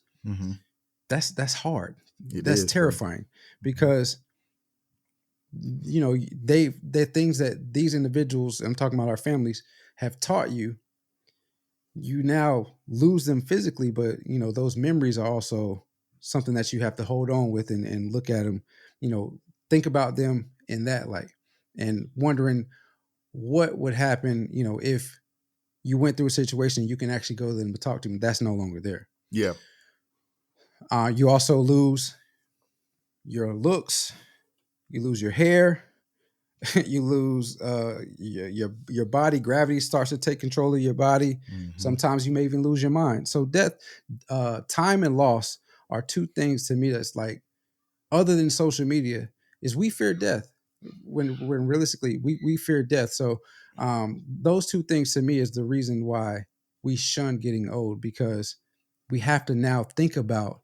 That's hard. That's terrifying because they're things that these individuals, I'm talking about our families, have taught you. You now lose them physically, but those memories are also something that you have to hold on with and look at them, think about them in that light and wondering what would happen, if you went through a situation, you can actually go to them and talk to them. That's no longer there. Yeah. You also lose your looks. You lose your hair. You lose your body. Gravity starts to take control of your body. Sometimes you may even lose your mind. So death, time and loss are two things to me that's like, other than social media, is we fear death. When realistically we fear death. So those two things to me is the reason why we shun getting old, because we have to now think about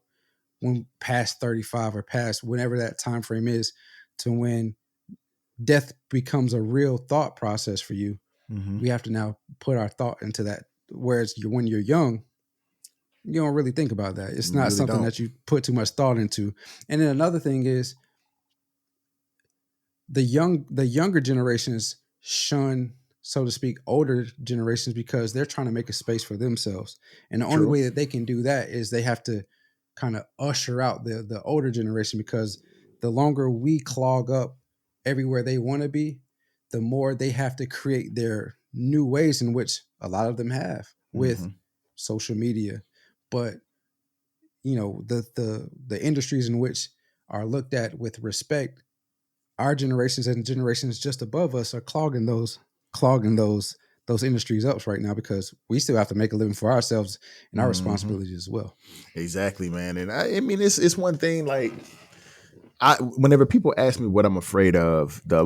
when past 35 or past whenever that time frame is, to when death becomes a real thought process for you. Mm-hmm. We have to now put our thought into that. Whereas when you're young, you don't really think about that. It's You not really something don't. that you put too much thought into. And then another thing is the younger generations shun, so to speak, older generations because they're trying to make a space for themselves. And the only True. way that they can do that is they have to kind of usher out the older generation, because the longer we clog up everywhere they want to be, the more they have to create their new ways, in which a lot of them have with Mm-hmm. social media. But the industries in which are looked at with respect, our generations and generations just above us are clogging those industries up right now, because we still have to make a living for ourselves and our Mm-hmm. responsibilities as well. Exactly, man. And I mean, it's one thing, like, whenever people ask me what I'm afraid of, the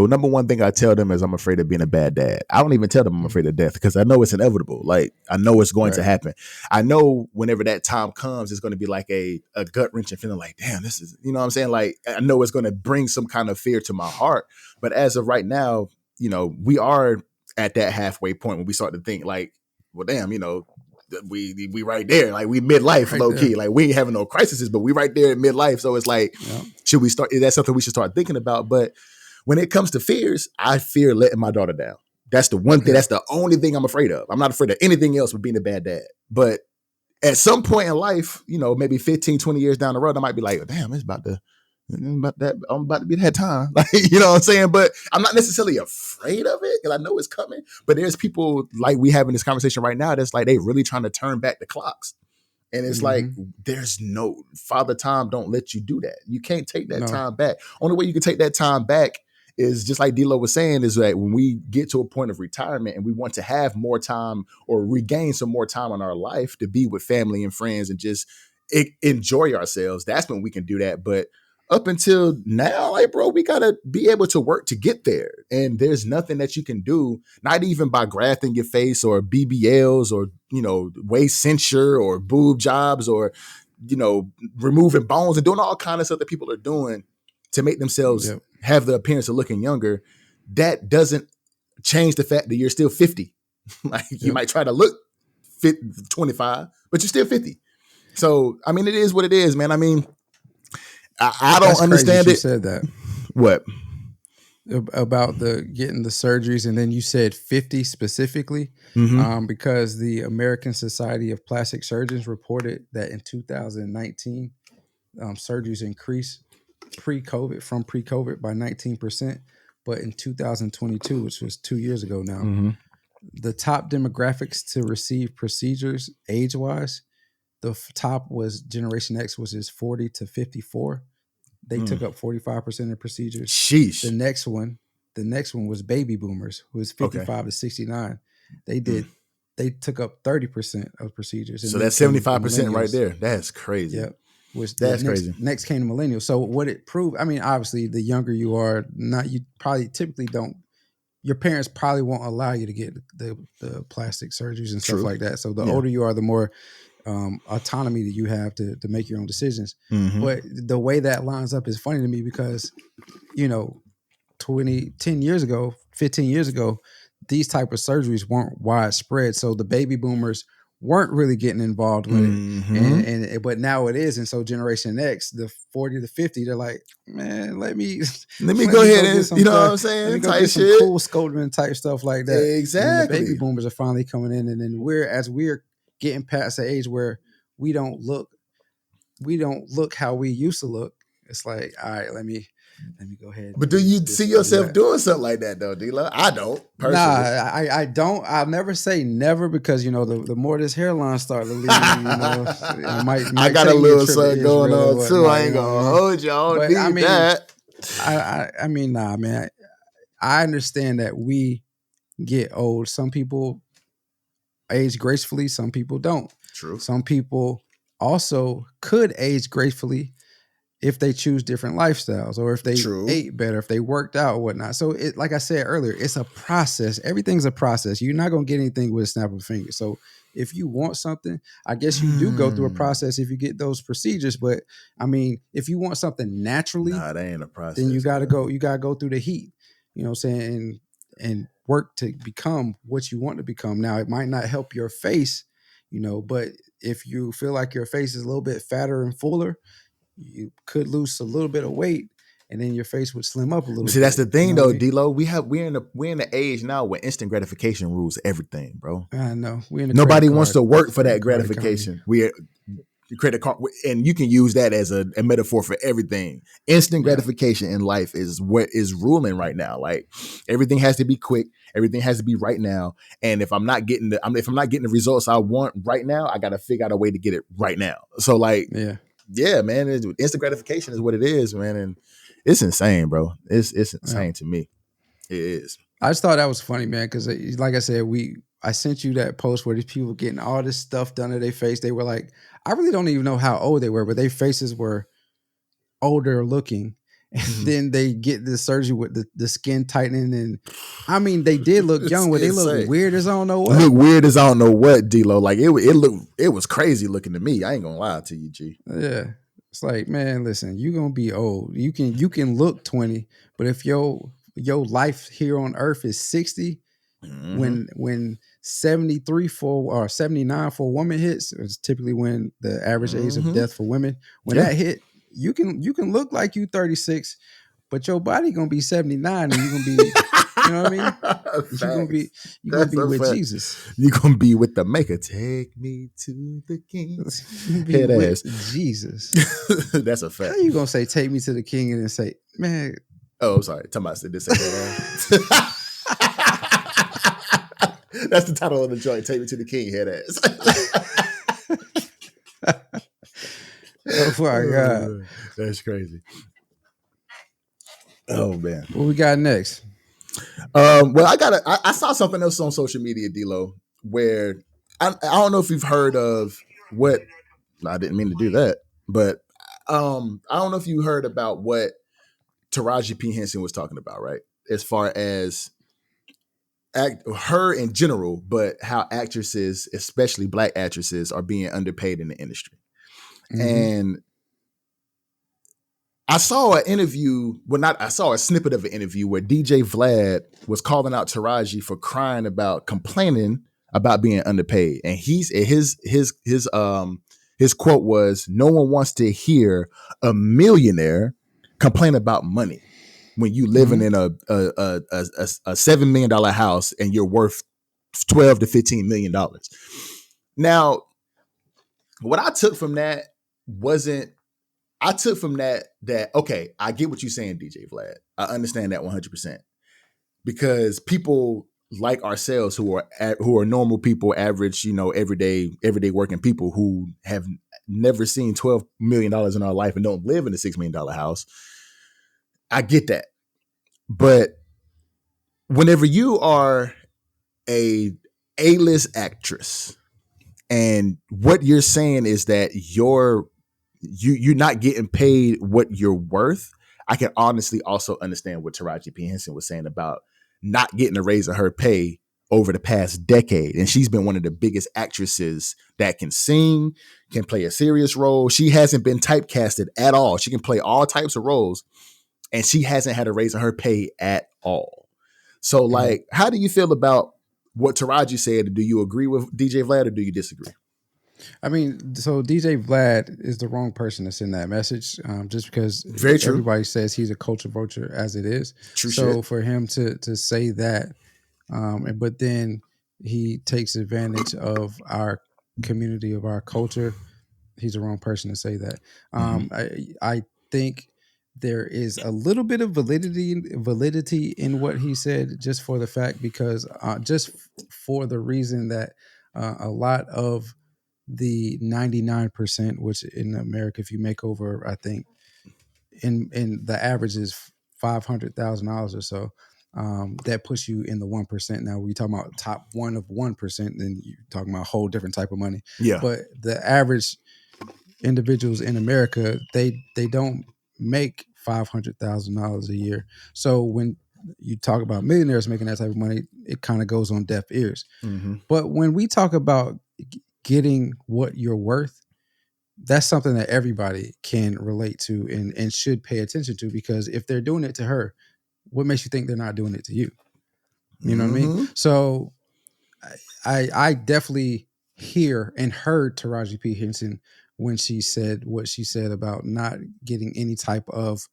number one thing I tell them is I'm afraid of being a bad dad. I don't even tell them I'm afraid of death, because I know it's inevitable. Like, I know it's going to Right. happen. I know whenever that time comes, it's going to be like a gut wrenching feeling, like, damn, this is, you know what I'm saying? Like, I know it's going to bring some kind of fear to my heart. But as of right now, we are at that halfway point when we start to think like, well, damn, we right there, like we midlife, Right low there. key, like we ain't having no crises, but we right there at midlife. So it's like, Yeah. should we start? Is that something we should start thinking about? But when it comes to fears, I fear letting my daughter down. That's the one thing. Yeah. That's the only thing I'm afraid of. I'm not afraid of anything else but being a bad dad. But at some point in life, maybe 15, 20 years down the road, I might be like, damn, I'm about to be that time. Like, you know what I'm saying? But I'm not necessarily afraid of it, because I know it's coming. But there's people like we having this conversation right now that's like, they really trying to turn back the clocks. And it's like, there's no Father Time don't let you do that. You can't take that No. time back. Only way you can take that time back is, just like D-Lo was saying, is that when we get to a point of retirement and we want to have more time or regain some more time in our life to be with family and friends and just enjoy ourselves, that's when we can do that. But up until now, like, bro, we gotta be able to work to get there. And there's nothing that you can do, not even by grafting your face or BBLs or, waist censure or boob jobs or, removing bones and doing all kinds of stuff that people are doing to make themselves have the appearance of looking younger. That doesn't change the fact that you're still 50. Like, you might try to look 25, but you're still 50. So, I mean, it is what it is, man. I mean, I don't understand it. You it. said that. What? About the getting the surgeries, and then you said 50 specifically, because the American Society of Plastic Surgeons reported that in 2019, surgeries increased pre-COVID by 19%. But in 2022, which was 2 years ago now, the top demographics to receive procedures age-wise, the top was Generation X, which is 40 to 54. They took up 45% of procedures. Sheesh. The next one was baby boomers, who is 55 to 69. They took up 30% of procedures. And so that's 75% right there. That's crazy. Yeah. Which that's crazy. Next came the millennials. So what it proved, I mean, obviously the younger you are, you probably typically don't, your parents probably won't allow you to get the plastic surgeries and stuff like that. So the older you are, the more autonomy that you have to make your own decisions. But the way that lines up is funny to me, because 10 years ago, 15 years ago, these type of surgeries weren't widespread. So the baby boomers weren't really getting involved with it. And but now it is. And so Generation X, the 40 to 50, they're like, man, let me go ahead and, you know what I'm saying? Let me go get some cool Scoldman type stuff like that. Exactly. And the baby boomers are finally coming in. And then we're getting past the age where we don't look how we used to look. It's like, all right, let me go ahead. But do you see yourself doing something like that though, D-Lo? I don't personally. Nah, I don't. I'll never say never, because the more this hairline start to leave, it might I got a little something going on too. I ain't gonna hold you. I don't need that. I mean, nah, man. I understand that we get old. Some people age gracefully. Some people don't. True. Some people also could age gracefully if they choose different lifestyles, or if they ate better, if they worked out or whatnot. So it, like I said earlier, it's a process. Everything's a process. You're not going to get anything with a snap of a finger. So if you want something, I guess you do go through a process if you get those procedures. But I mean, if you want something naturally, that ain't a process. Then you got to go through the heat, you know what I'm saying? And work to become what you want to become. Now, it might not help your face, you know, but if you feel like your face is a little bit fatter and fuller, you could lose a little bit of weight, and then your face would slim up a little bit. See, that's the thing, you know though, D-Lo. We're in the age now where instant gratification rules everything, bro. I know. Nobody wants to work for that gratification. Credit card, and you can use that as a metaphor for everything. Instant gratification in life is what is ruling right now. Like, everything has to be quick, everything has to be right now. And if I'm not getting the results I want right now, I got to figure out a way to get it right now. So, like, yeah, man, instant gratification is what it is, man, and it's insane, bro. It's insane to me. It is. I just thought that was funny, man, because like I said, I sent you that post where these people getting all this stuff done to their face. They were like, I really don't even know how old they were, but their faces were older looking. And then they get the surgery with the skin tightening, and I mean, they did look young, but they look weird as I don't know what. Look weird as I don't know what, D-Lo. Like it was crazy looking to me. I ain't gonna lie to you, G. Yeah, it's like, man, listen, you're gonna be old. You can look 20, but if your life here on Earth is 60, when 73 or 79 for a woman hits, it's typically when the average age of death for women. When that hit, you can look like you 36, but your body gonna be 79, and you're gonna be, you know what I mean? You're gonna be with fact. Jesus. You're gonna be with the Maker. Take me to the King. Head ass. Jesus. That's a fact. How you gonna say take me to the King and then say, man? Oh, I'm sorry. Talking about this. That's the title of the joint. Take me to the King, head ass. Oh my God. That's crazy. Oh man. What we got next? Well, I saw something else on social media, D-Lo, where I don't know if you've heard of what I didn't mean to do that, but I don't know if you heard about what Taraji P. Henson was talking about, right? As far as her in general, but how actresses, especially Black actresses, are being underpaid in the industry. And I saw an interview, I saw a snippet of an interview where DJ Vlad was calling out Taraji for complaining about being underpaid. And his quote was, "No one wants to hear a millionaire complain about money when you living in a $7 million house and you're worth $12 to $15 million." Now, what I took from that that okay, I get what you're saying, DJ Vlad. I understand that 100%, because people like ourselves who are normal people, average, everyday working people who have never seen $12 million in our life and don't live in a $6 million house. I get that. But whenever you are a A-list actress and what you're saying is that you're not getting paid what you're worth, I can honestly also understand what Taraji P. Henson was saying about not getting a raise of her pay over the past decade. And she's been one of the biggest actresses that can sing, can play a serious role. She hasn't been typecasted at all. She can play all types of roles, and she hasn't had a raise in her pay at all. So, like, how do you feel about what Taraji said? Do you agree with DJ Vlad or do you disagree? I mean, so DJ Vlad is the wrong person to send that message, just because everybody says he's a culture vulture as it is. True so shit. For him to say that, but then he takes advantage of our community, of our culture, he's the wrong person to say that. I think there is a little bit of validity in what he said, just for the fact, because just for the reason that a lot of the 99%, which in America, if you make over, I think in the average is $500,000 or so, that puts you in the 1%. Now, we talking about top one of 1%, then you're talking about a whole different type of money. Yeah. But the average individuals in America, they don't make $500,000 a year. So when you talk about millionaires making that type of money, it kind of goes on deaf ears. Mm-hmm. But when we talk about getting what you're worth, that's something that everybody can relate to and should pay attention to, because if they're doing it to her, what makes you think they're not doing it to you? You know what I mean? So I definitely hear and heard Taraji P. Henson when she said what she said about not getting any type of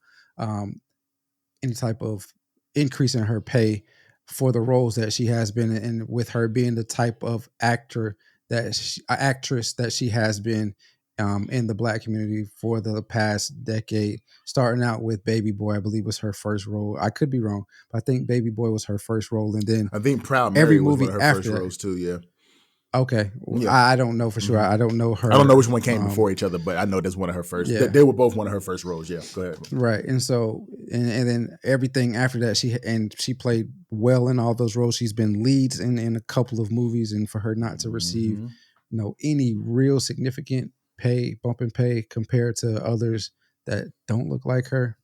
increase in her pay for the roles that she has been in, and with her being the type of actress that she has been in the Black community for the past decade, starting out with Baby Boy, I believe was her first role. I could be wrong, but I think Baby Boy was her first role, and then I think Proud every Mary was movie one of her after first that. roles too. Yeah. Okay, Yeah. I don't know for sure. I don't know her. I don't know which one came before each other, but I know that's one of her first. Yeah. They were both one of her first roles. Yeah, go ahead. Right, and so and then everything after that, she played well in all those roles. She's been leads in a couple of movies, and for her not to receive any real significant bump in pay compared to others that don't look like her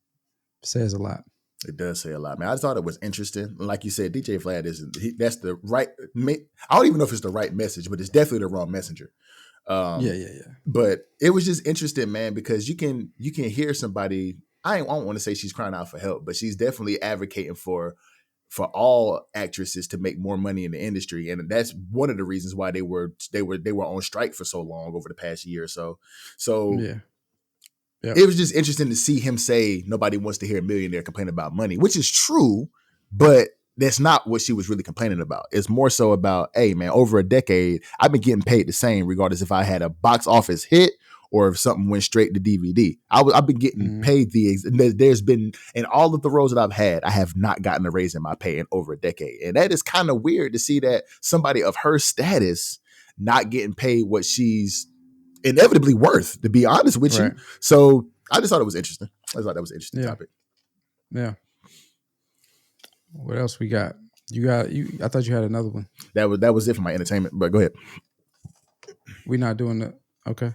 says a lot. It does say a lot, man. I thought it was interesting. Like you said, DJ Vlad that's the right. I don't even know if it's the right message, but it's definitely the wrong messenger. Yeah. But it was just interesting, man, because you can hear somebody. I don't want to say she's crying out for help, but she's definitely advocating for all actresses to make more money in the industry, and that's one of the reasons why they were on strike for so long over the past year or so. So yeah. Yep. It was just interesting to see him say nobody wants to hear a millionaire complain about money, which is true, but that's not what she was really complaining about. It's more so about, hey, man, over a decade, I've been getting paid the same regardless if I had a box office hit or if something went straight to DVD. I've been getting paid there's been, in all of the roles that I've had, I have not gotten a raise in my pay in over a decade. And that is kind of weird to see that somebody of her status not getting paid what she's inevitably worth, to be honest with you. So I just thought it was interesting. I thought that was an interesting topic. Yeah. What else we got? I thought you had another one. That was it for my entertainment, but go ahead. We're not doing that. Okay.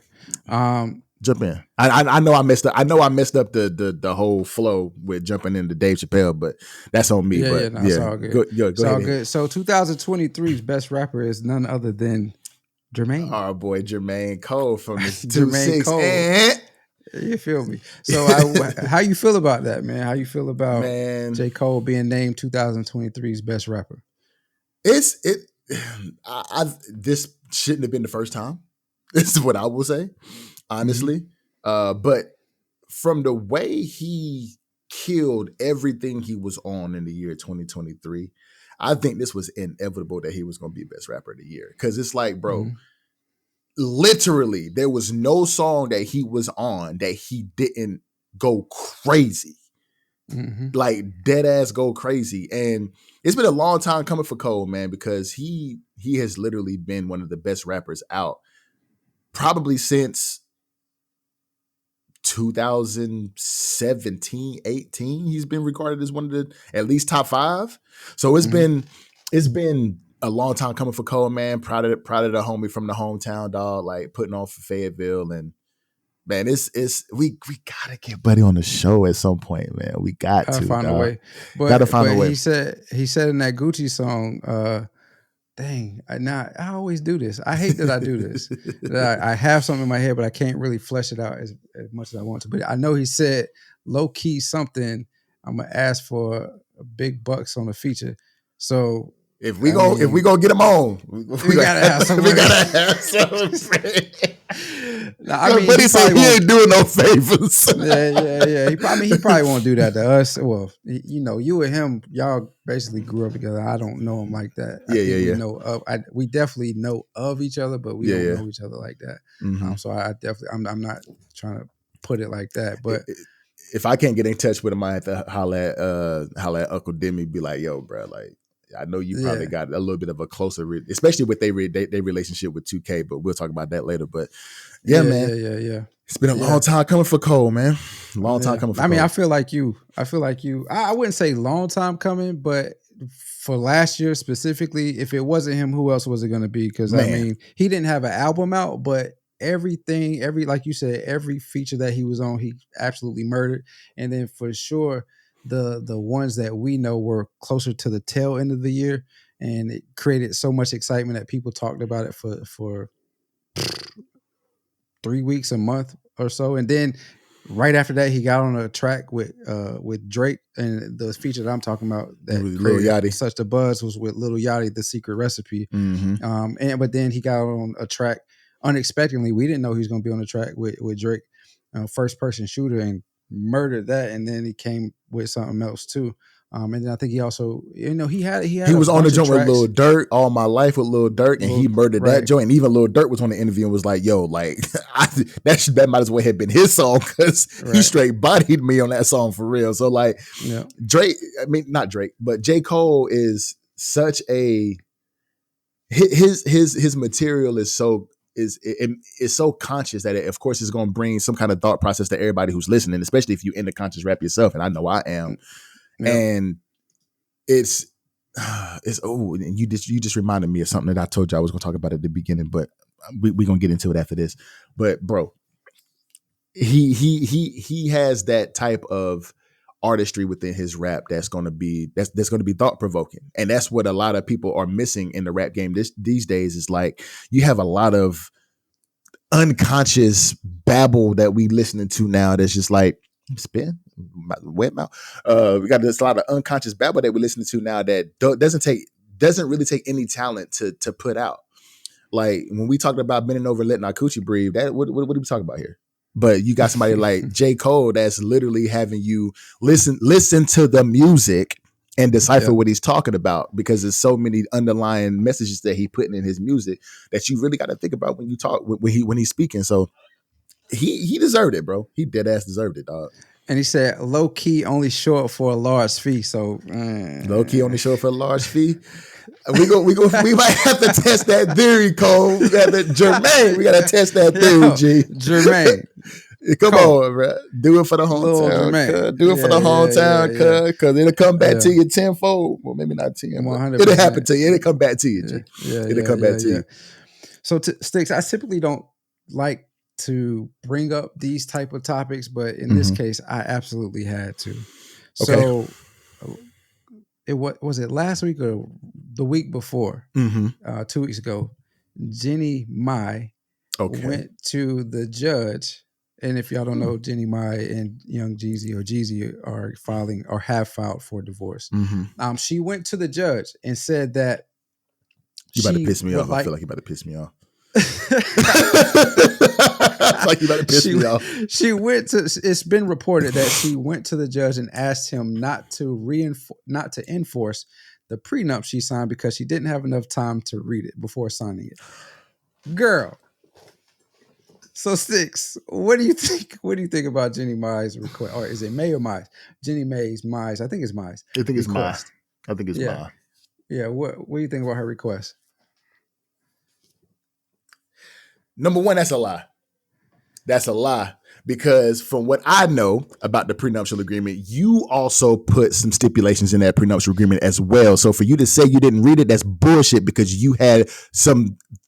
Jump in. I know I messed up. I know I messed up the whole flow with jumping into Dave Chappelle, but that's on me. It's all good. Go ahead. All good. So 2023's best rapper is none other than Jermaine. Our boy Jermaine Cole from the Jermaine 2-6. Cole. You feel me? So how you feel about that, man? How you feel about J. Cole being named 2023's best rapper? This shouldn't have been the first time. This is what I will say, honestly. But from the way he killed everything he was on in the year 2023, I think this was inevitable that he was going to be best rapper of the year. Because it's like, bro, literally, there was no song that he was on that he didn't go crazy. Like dead ass go crazy. And it's been a long time coming for Cole, man, because he has literally been one of the best rappers out probably since 2017, 18. He's been regarded as one of the at least top 5. So it's been a long time coming for Cole, man. Proud of the homie from the hometown, dog, like putting on for Fayetteville. And man, we gotta get Buddy on the show at some point, man. We gotta find a way. Gotta find a way. He said in that Gucci song, dang, I always do this. I hate that I do this. That I have something in my head, but I can't really flesh it out as much as I want to. But I know he said low key something. I'm gonna ask for big bucks on the feature. So if we go get him on, we gotta have some. We gotta have some. I mean, but he said he ain't doing no favors. Yeah. He probably won't do that to us. Well, you and him, y'all basically grew up together. I don't know him like that. We definitely know of each other, but we don't know each other like that. So I definitely, I'm not trying to put it like that. But if I can't get in touch with him, I have to holla at Uncle Demi. Be like, yo, bro, like. I know you probably got a little bit of a closer, especially with their relationship with 2K, but we'll talk about that later. But man. It's been a long time coming for Cole, man. Long time coming for Cole. I mean, I feel like you. I wouldn't say long time coming, but for last year specifically, if it wasn't him, who else was it going to be? Because I mean, he didn't have an album out, but everything, like you said, every feature that he was on, he absolutely murdered. And then for sure, the ones that we know were closer to the tail end of the year, and it created so much excitement that people talked about it for 3 weeks, a month or so. And then right after that, he got on a track with Drake, and the feature that I'm talking about that created such a buzz was with Lil Yachty, The Secret Recipe. Mm-hmm. But then he got on a track unexpectedly. We didn't know he was going to be on the track with Drake, First Person Shooter, and murdered that. And then he came with something else too. And then I think he also, he was on the joint with Lil Durk, All My Life with Lil Durk, and he murdered that joint. And even Lil Durk was on the interview and was like, "Yo, like that might as well have been his song because he straight bodied me on that song for real." So like, Drake, I mean not Drake, but J. Cole is such a his material is so conscious that it, of course, is going to bring some kind of thought process to everybody who's listening, especially if you into conscious rap yourself, and I know I am. And it's and you just reminded me of something that I told you I was going to talk about at the beginning, but we're going to get into it after this. But bro, he has that type of artistry within his rap that's going to be thought provoking, and that's what a lot of people are missing in the rap game these days. Is like you have a lot of unconscious babble that we listening to now that's just like spin wet mouth. We got this a lot of unconscious babble that we're listening to now that doesn't really take any talent to put out. Like when we talked about bending over, letting our coochie breathe, that what are we talking about here? But you got somebody like J. Cole that's literally having you listen to the music and decipher what he's talking about, because there's so many underlying messages that he putting in his music that you really got to think about when you talk when he's speaking. So he deserved it, bro. He dead ass deserved it, dog. And he said, low key only short for a large fee. So low key only short for a large fee. We might have to test that theory, Cole. We got to test that theory, G. Jermaine. Come on, bro. Do it for the hometown. Do it for the hometown, because it'll come back to you tenfold. Well, maybe not 10. 100%. It'll happen to you. It'll come back to you, G. It'll come back to you. So, Sticks, I typically don't like to bring up these type of topics, but in this case, I absolutely had to. So, was it last week or the week before? 2 weeks ago, Jeanie Mai went to the judge. And if y'all don't know, Jeanie Mai and Young Jeezy are filing or have filed for divorce. She went to the judge and said that you about to piss me off. I feel like you about to piss me off. Like you about to piss me off. She went to. It's been reported that she went to the judge and asked him not to enforce the prenup she signed because she didn't have enough time to read it before signing it. Girl. So Sticks, what do you think? What do you think about Jeanie Mai's request, or is it May or Mai? Jeanie Mai's. I think it's Mai's. I think it's Mai. I think it's Mai. Yeah. What do you think about her request? Number one, that's a lie. That's a lie, because from what I know about the prenuptial agreement, you also put some stipulations in that prenuptial agreement as well. So for you to say you didn't read it, that's bullshit, because you had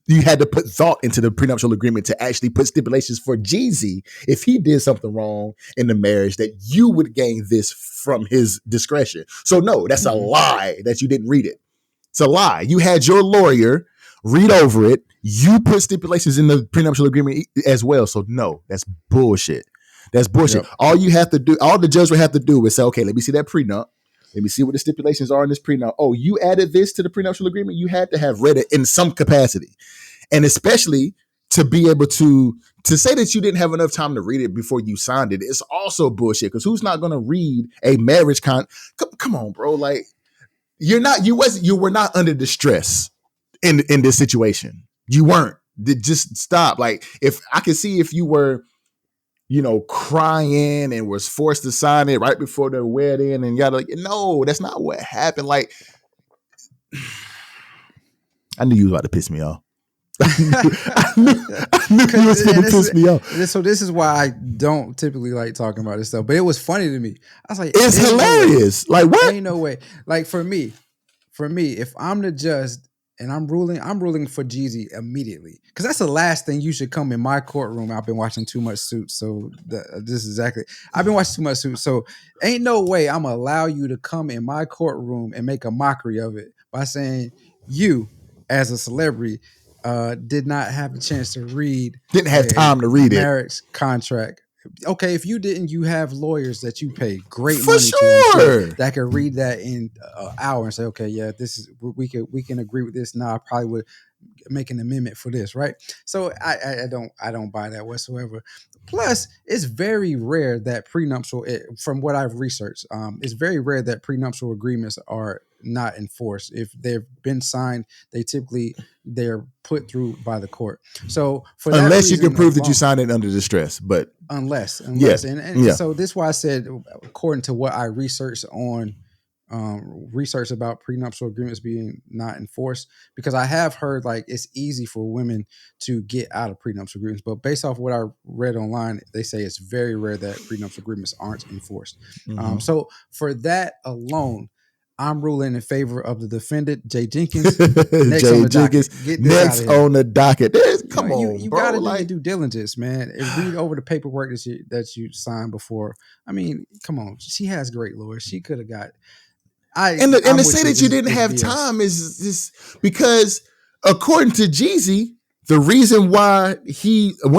to put thought into the prenuptial agreement to actually put stipulations for Jeezy if he did something wrong in the marriage, that you would gain this from his discretion. So no, that's a lie that you didn't read it. It's a lie. You had your lawyer read over it. You put stipulations in the prenuptial agreement as well. So no, that's bullshit. That's bullshit. Yep. All the judge would have to do is say, okay, let me see that prenup. Let me see what the stipulations are in this prenup. Oh, you added this to the prenuptial agreement. You had to have read it in some capacity. And especially to be able to say that you didn't have enough time to read it before you signed it, it's also bullshit, because who's not going to read a marriage come on, bro. Like you were not under distress in this situation. You weren't. Just stop. Like if I could see if you were, crying and was forced to sign it right before their wedding, and y'all like, no, that's not what happened. Like I knew you was about to piss me off. I knew you was going to piss me off. So this is why I don't typically like talking about this stuff, but it was funny to me. I was like, it's hilarious. Like what? Ain't no way. Like for me, if I'm the judge and I'm ruling for Jeezy immediately, because that's the last thing you should come in my courtroom. I've been watching too much Suits, so this is exactly. I've been watching too much Suits, so ain't no way I'm gonna allow you to come in my courtroom and make a mockery of it by saying you, as a celebrity, did not have the chance to read, didn't have time to read marriage contract. Okay, if you didn't, you have lawyers that you pay great For money to, I'm sure. that can read that in an hour and say, okay, yeah, this is we can agree with this. Now I probably would make an amendment for this, right? So I don't buy that whatsoever. Plus, it's very rare that prenuptial, from what I've researched, it's very rare that prenuptial agreements are not enforced. If they've been signed, they're put through by the court. So for that unless you can prove alone, that you signed it under distress, but unless, yeah. and so this is why I said, according to what I researched on research about prenuptial agreements being not enforced, because I have heard like it's easy for women to get out of prenuptial agreements, but based off what I read online, they say it's very rare that prenuptial agreements aren't enforced. So for that alone, I'm ruling in favor of the defendant, Jay Jenkins. Next Jay on the Jenkins, docket. Get this next out of here. on the docket. Come on, you bro. gotta do like, your due diligence, man, and read over the paperwork that you signed before. I mean, come on, she has great lawyers. She could have got. And to say that you didn't have time is just because, according to Jeezy, one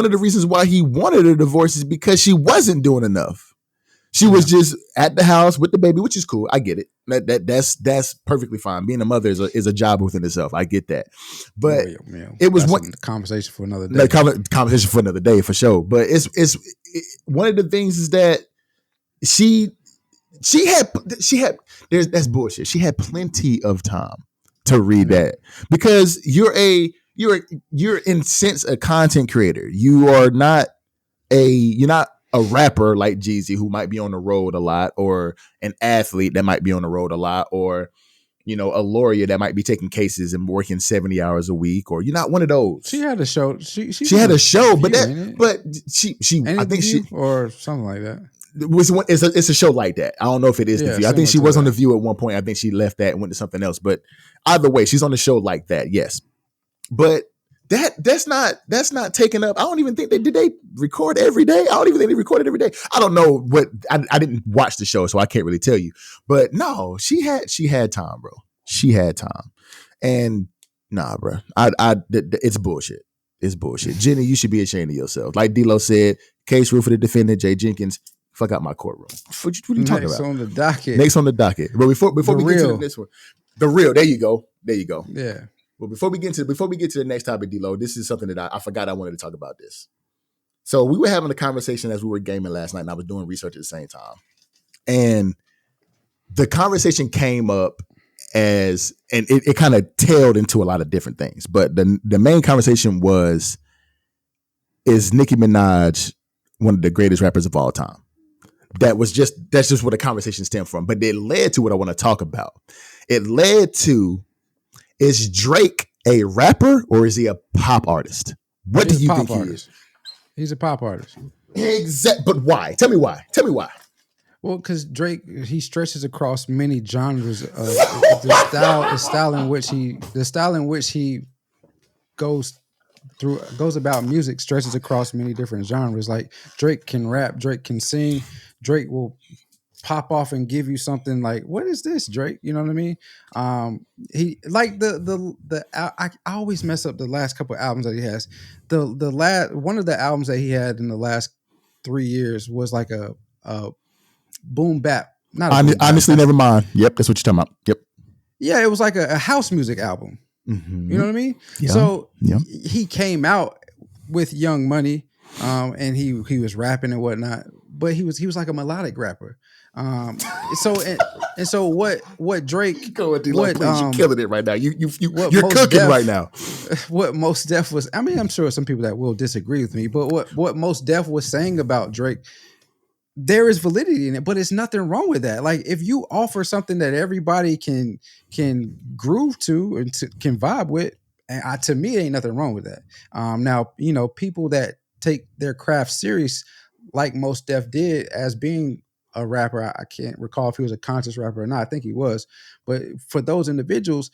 of the reasons why he wanted a divorce is because she wasn't doing enough. She was just at the house with the baby, which is cool. I get it. That's perfectly fine. Being a mother is a job within itself. I get that. But it was one conversation for another day. Conversation for another day for sure. But it's one of the things is that she had that's bullshit. She had plenty of time to read that, because you're in sense a content creator. You're not a rapper like Jeezy, who might be on the road a lot, or an athlete that might be on the road a lot, or a lawyer that might be taking cases and working 70 hours a week, or you're not one of those. She had a show. She had a show, but she I think she or something like that. It's a show like that. I don't know if it is The View. I think she was on The View at one point. I think she left that and went to something else. But either way, she's on the show like that. Yes, but that's not taken up. I don't even think did they record every day. I don't even think they recorded every day. I don't know what. I didn't watch the show, so I can't really tell you. But no, she had time, bro. She had time, and nah, bro. It's bullshit. It's bullshit. Jeannie, you should be ashamed of yourself. Like D-Lo said, case rule for the defendant, Jay Jenkins. Fuck out my courtroom. What are you talking about? Next on the docket. But before we get to the next one, the real. There you go. Yeah. Well, before we get to the next topic, D-Lo, this is something that I forgot I wanted to talk about this. So we were having a conversation as we were gaming last night, and I was doing research at the same time. And the conversation came up and it kind of tailed into a lot of different things. But the main conversation was, is Nicki Minaj one of the greatest rappers of all time? That's just where the conversation stemmed from. But it led to what I want to talk about. It led to, is Drake a rapper or is he a pop artist? What do you think he is? He's a pop artist. Exactly. But why? Tell me why. Well, because Drake, he stretches across many genres of the style in which he goes about music stretches across many different genres. Like Drake can rap, Drake can sing, Drake will pop off and give you something like, what is this, Drake? You know what I mean? He like I always mess up the last couple of albums that he has. One of the albums that he had in the last 3 years was like a boom bap. Honestly, never mind. Yep, that's what you're talking about. Yep. Yeah, it was like a house music album. Mm-hmm. You know what I mean? Yeah. So he came out with Young Money, and he was rapping and whatnot, but he was like a melodic rapper. So what Drake? Go ahead, D-Lo, please. You're killing it right now. You're cooking right now. What Mos Def was? I mean, I'm sure some people that will disagree with me, but what Mos Def was saying about Drake, there is validity in it, but it's nothing wrong with that. Like if you offer something that everybody can groove to and can vibe with, and to me, ain't nothing wrong with that. Now, people that take their craft serious, like Mos Def did as being a rapper. I can't recall if he was a conscious rapper or not. I think he was, but for those individuals,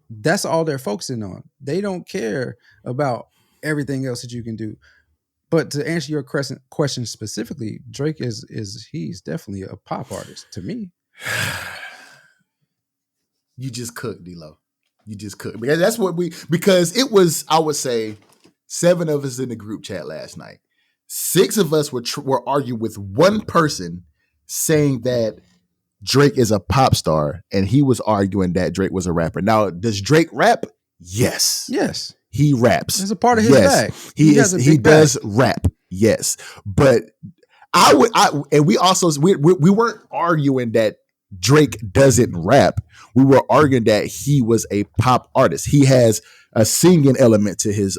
That's all they're focusing on. They don't care about everything else that you can do. But to answer your question specifically, Drake he's definitely a pop artist to me. You just cooked, D-Lo. You just cooked. Because that's what because it was, I would say, 7 of us in the group chat last night. 6 of us were arguing with one person saying that Drake is a pop star, and he was arguing that Drake was a rapper. Now, does Drake rap? Yes. Yes. He raps. It's a part of his bag. He does rap. Yes. But and we also we weren't arguing that Drake doesn't rap. We were arguing that he was a pop artist. He has a singing element to his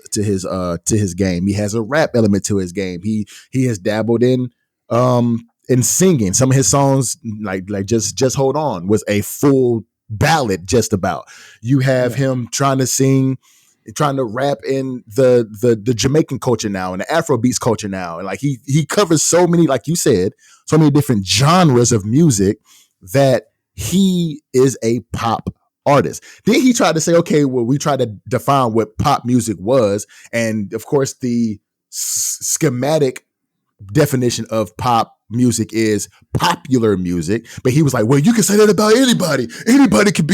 game. He has a rap element to his game. He has dabbled in singing. Some of his songs, like just hold on, was a full ballad. Just about. You have him trying to rap in the Jamaican culture now and the Afrobeats culture now, and like he covers so many, like you said, so many different genres of music that he is a pop artist. Then he tried to say, okay, well, we tried to define what pop music was, and of course the schematic definition of pop music is popular music, but he was like, well, you can say that about anybody. Anybody can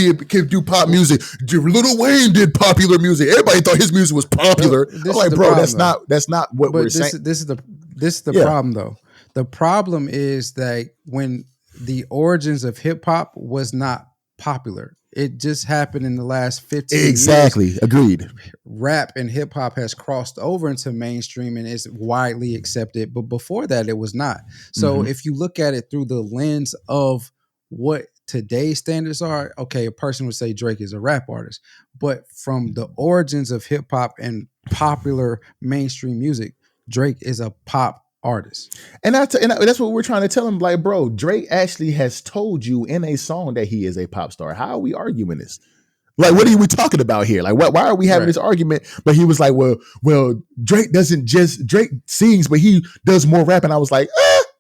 do pop music. Lil Wayne did popular music. Everybody thought his music was popular. I'm like, bro, problem, that's not what we're saying. This is the problem though. The problem is that when the origins of hip hop was not popular, it just happened in the last 15 years. Exactly. Agreed. Rap and hip hop has crossed over into mainstream and is widely accepted. But before that, it was not. So if you look at it through the lens of what today's standards are, okay, a person would say Drake is a rap artist. But from the origins of hip hop and popular mainstream music, Drake is a pop artist. And that's what we're trying to tell him. Like, bro, Drake actually has told you in a song that he is a pop star. How are we arguing this? Like, what are we talking about here? Like, why are we having this argument? But he was like, well, Drake sings, but he does more rap. And I was like,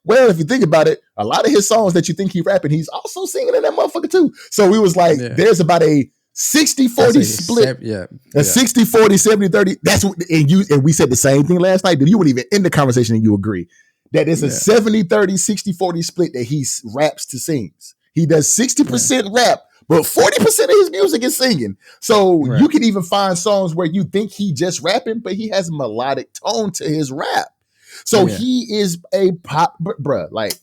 well, if you think about it, a lot of his songs that you think he rapping, he's also singing in that motherfucker too. So we was like, there's about a 60-40 split. A 60-40, 70-30. That's what, and we said the same thing last night. You weren't even in the conversation and you agree that it's a 70-30, 60-40 split that he raps to sings. He does 60% rap, but 40% of his music is singing. So you can even find songs where you think he just rapping, but he has a melodic tone to his rap. So he is a pop, bruh. Like,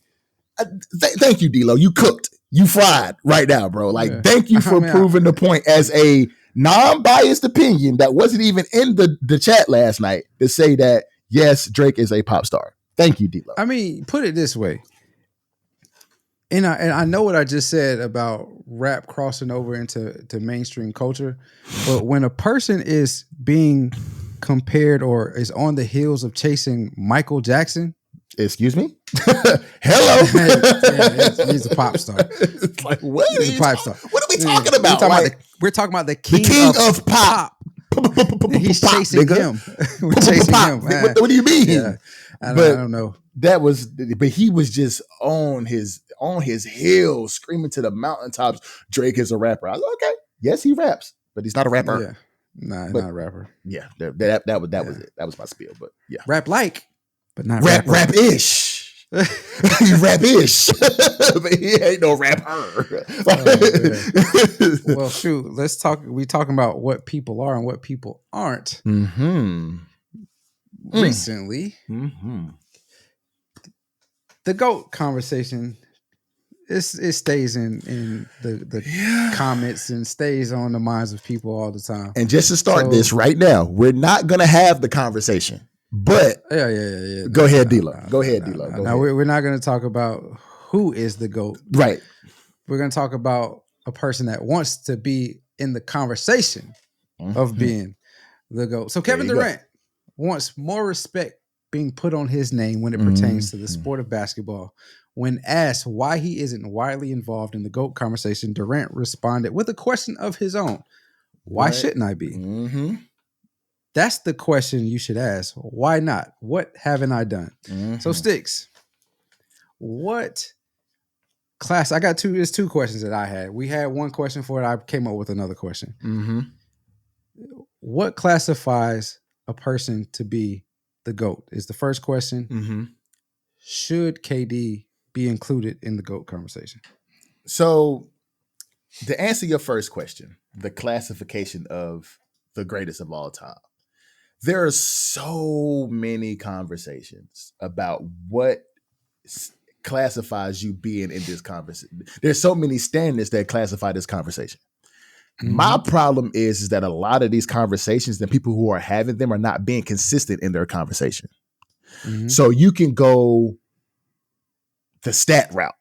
thank you, D-Lo. You cooked. You fried right now, bro. Like, thank you for proving the point as a non-biased opinion that wasn't even in the chat last night to say that, yes, Drake is a pop star. Thank you, D-Lo. I mean, put it this way. And I know what I just said about rap crossing over into mainstream culture, but when a person is being compared or is on the heels of chasing Michael Jackson, excuse me? Hello. He's a pop star. It's like, what are we talking about? We're talking about the king of pop. He's chasing him. We're chasing him. What do you mean? Yeah. I don't know. But he was just on his heels, screaming to the mountaintops, Drake is a rapper. I was like, okay, yes, he raps, but he's not a rapper. Yeah. Nah, not a rapper. Yeah, that was it. That was my spiel. But yeah. But not rap-ish. He rap-ish. But he ain't no rapper. Well, shoot, let's talk. We talking about what people are and what people aren't. Recently, the GOAT conversation, it stays in the comments and stays on the minds of people all the time. And just to start this right now, we're not going to have the conversation. But Go ahead, D-Lo. Go ahead, D-Lo. Now we're not going to talk about who is the GOAT. Right. We're going to talk about a person that wants to be in the conversation of being the GOAT. So Kevin Durant wants more respect being put on his name when it pertains to the sport of basketball. When asked why he isn't widely involved in the GOAT conversation, Durant responded with a question of his own. Why shouldn't I be? That's the question you should ask. Why not? What haven't I done? So Sticks, what class. I got two. There's two questions that I had. We had one question for it. I came up with another question. Mm-hmm. What classifies a person to be the GOAT? Is the first question. Mm-hmm. Should KD be included in the GOAT conversation? So, to answer your first question, the classification of the greatest of all time, there are so many conversations about what classifies you being in this conversation. There's so many standards that classify this conversation. Mm-hmm. My problem is that a lot of these conversations, the people who are having them are not being consistent in their conversation. Mm-hmm. So you can go the stat route.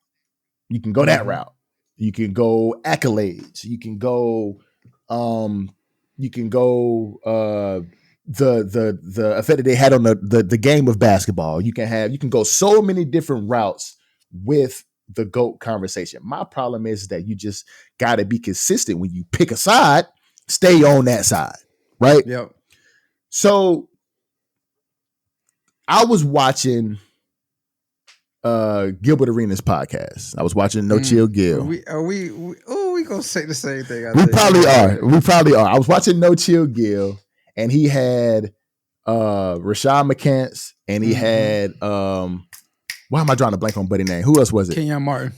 You can go that route. You can go accolades. You can go the effect that they had on the game of basketball. You can go so many different routes with the GOAT conversation. My problem is that you just got to be consistent. When you pick a side, stay on that side, right? Yep. So I was watching Gilbert Arenas podcast. I was watching No Chill Gil. Are we gonna say the same thing? We probably are. I was watching No Chill Gil, and he had Rashad McCants, and he had why am I drawing a blank on buddy name? Who else was it? Kenyon Martin.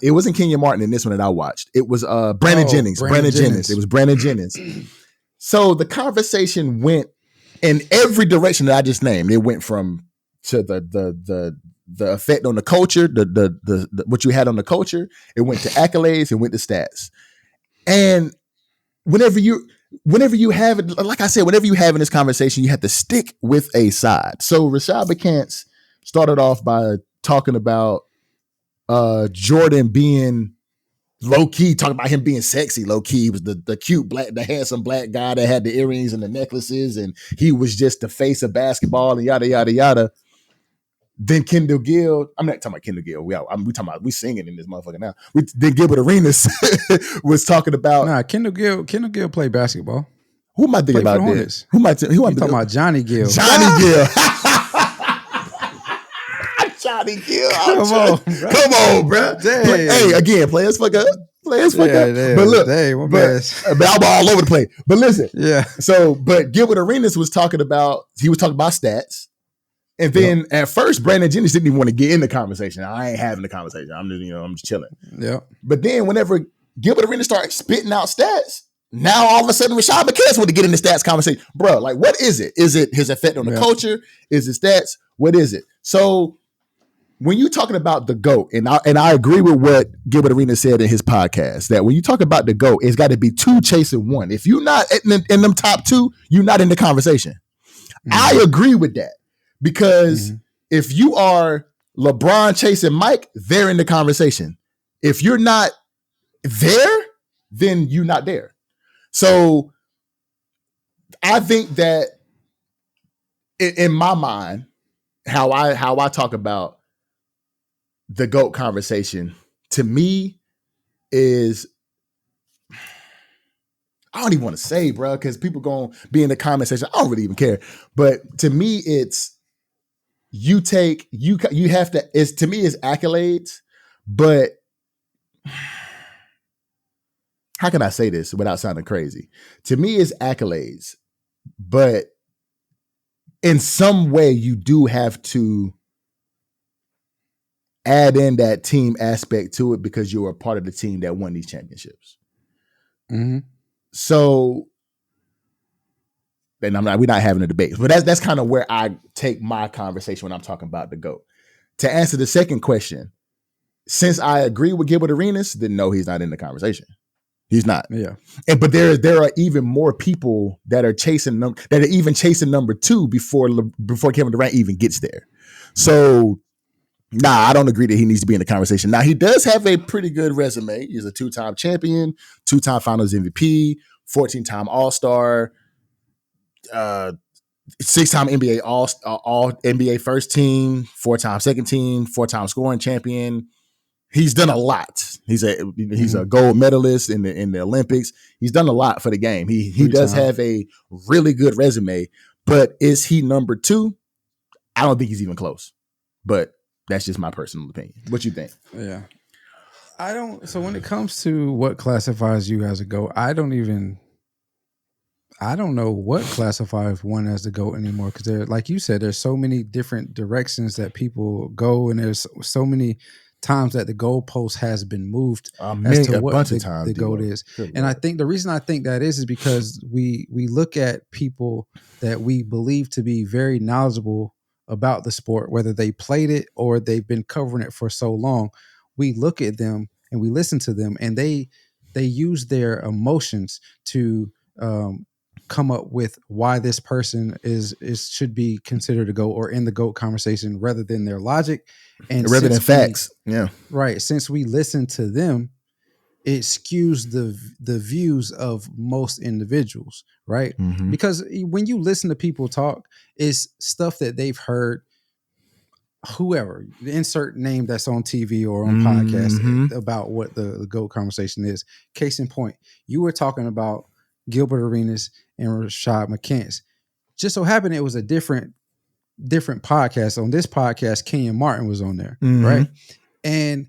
It wasn't Kenyon Martin in this one that I watched. It was Brandon Jennings. Brandon Jennings. It was Brandon Jennings. So the conversation went in every direction that I just named. It went from to the effect on the culture, the what you had on the culture. It went to accolades. It went to stats. And whenever you have it, like I said, whenever you have in this conversation, you have to stick with a side. So Rashad McCants started off by talking about Jordan being low key, talking about him being sexy, low key. He was the cute the handsome black guy that had the earrings and the necklaces, and he was just the face of basketball and yada yada yada. Then Kendall Gill, I'm not talking about Kendall Gill. We talking about we singing in this motherfucker now. Then Gilbert Arenas was talking about Kendall Gill played basketball. Who am I thinking about this? Who am I talking about? Johnny Gill. Johnny Gill. Johnny Gill. Come on, bro. Hey, again, players fuck up. But look, but I'm all over the place. But listen, So, but Gilbert Arenas was talking about stats. And then at first, Brandon Jennings didn't even want to get in the conversation. I ain't having the conversation. I'm just chilling. Yeah. But then whenever Gilbert Arenas started spitting out stats, now all of a sudden Rashad McCants want to get in the stats conversation. Bro, like what is it? Is it his effect on the culture? Is it stats? What is it? So when you're talking about the GOAT, and I agree with what Gilbert Arenas said in his podcast, that when you talk about the GOAT, it's got to be two chasing one. If you're not in them top two, you're not in the conversation. I agree with that. Because if you are LeBron chasing Mike, they're in the conversation. If you're not there, then you're not there. So I think that in my mind, how I talk about the GOAT conversation, to me is, I don't even want to say, bro, because people going to be in the comment section. I don't really even care. But to me, it's, you have to, to me it's accolades, but how can I say this without sounding crazy? To me it's accolades, but in some way you do have to add in that team aspect to it because you were a part of the team that won these championships. Mm-hmm. So, and we're not having a debate, but that's kind of where I take my conversation when I'm talking about the GOAT. To answer the second question, since I agree with Gilbert Arenas, then no, he's not in the conversation. He's not. Yeah. But there are even more people that are chasing number two before Kevin Durant even gets there. So, I don't agree that he needs to be in the conversation. Now, he does have a pretty good resume. He's a 2-time champion, 2-time Finals MVP, 14-time All-Star, 6-time NBA all NBA first team, 4-time second team, 4-time scoring champion. He's done a lot. He's a gold medalist in the Olympics. He's done a lot for the game. He does have a really good resume, but is he number two? I don't think he's even close. But that's just my personal opinion. What you think? Yeah. I don't. So when it comes to what classifies you as a GOAT, I don't know what classifies one as the GOAT anymore, because there, like you said, there's so many different directions that people go, and there's so many times that the goalpost has been moved as to what the GOAT is. And I think the reason I think that is because we look at people that we believe to be very knowledgeable about the sport, whether they played it or they've been covering it for so long. We look at them and we listen to them, and they use their emotions to come up with why this person is should be considered a GOAT or in the GOAT conversation, rather than their logic and rather than facts. Yeah, right. Since we listen to them, it skews the views of most individuals, right? Mm-hmm. Because when you listen to people talk, it's stuff that they've heard. Whoever, insert name that's on TV or on podcast about what the GOAT conversation is. Case in point, you were talking about Gilbert Arenas and Rashad McCants. Just so happened it was a different podcast. On this podcast, Kenyon Martin was on there, right? And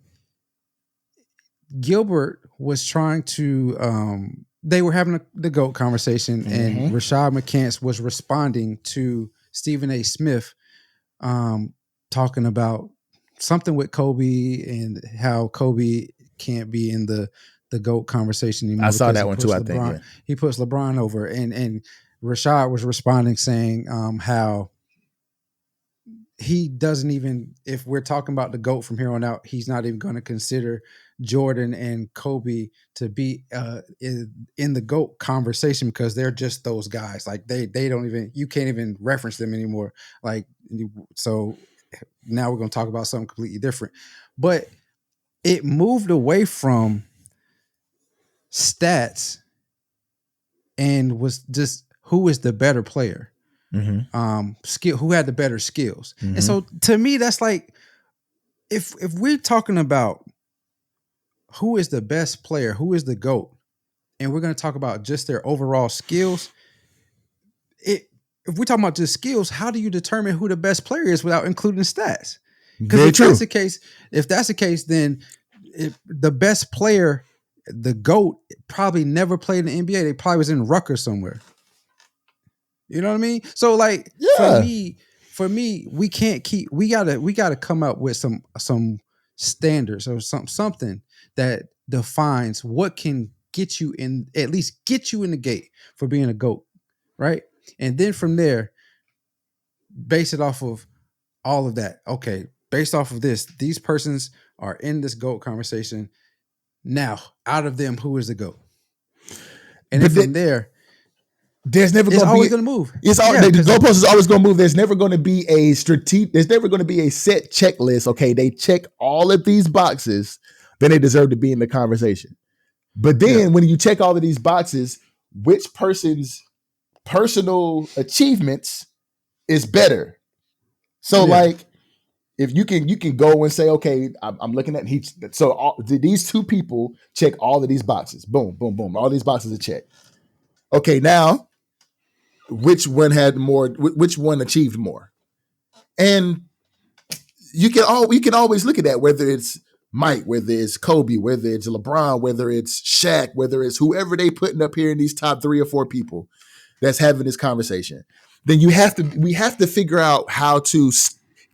Gilbert was trying to they were having the GOAT conversation, and Rashad McCants was responding to Stephen A. Smith talking about something with Kobe and how Kobe can't be in the GOAT conversation anymore. I saw that one too. I think he puts LeBron over, and Rashad was responding saying how he doesn't even, if we're talking about the GOAT from here on out, he's not even going to consider Jordan and Kobe to be in the GOAT conversation, because they're just those guys. Like they don't even, you can't even reference them anymore. Like, so now we're going to talk about something completely different. But it moved away from stats and was just who is the better player. Skill, who had the better skills. And so to me, that's like, if we're talking about who is the best player, who is the GOAT, and we're going to talk about just their overall skills, if we're talking about just skills, how do you determine who the best player is without including stats? Because if that's the case, then the best player, the GOAT, probably never played in the NBA. They probably was in Rutgers somewhere. You know what I mean? So like, for me, we can't keep. We gotta come up with some standards or something that defines what can get you in, at least get you in the gate for being a GOAT, right? And then from there, base it off of all of that. Okay, based off of this, these persons are in this GOAT conversation. Now, out of them, who is the GOAT? And then from there, there's never going to be. Always going to move. It's all the goalpost is always going to move. There's never going to be a strategic. There's never going to be a set checklist. Okay, they check all of these boxes, then they deserve to be in the conversation. But then when you check all of these boxes, which person's personal achievements is better? So like, if you can go and say, okay, I'm looking at these two people check all of these boxes. Boom, boom, boom. All these boxes are checked. Okay, now, which one had more? Which one achieved more? And you can always look at that, whether it's Mike, whether it's Kobe, whether it's LeBron, whether it's Shaq, whether it's whoever they putting up here in these top 3 or 4 people that's having this conversation. Then we have to figure out how to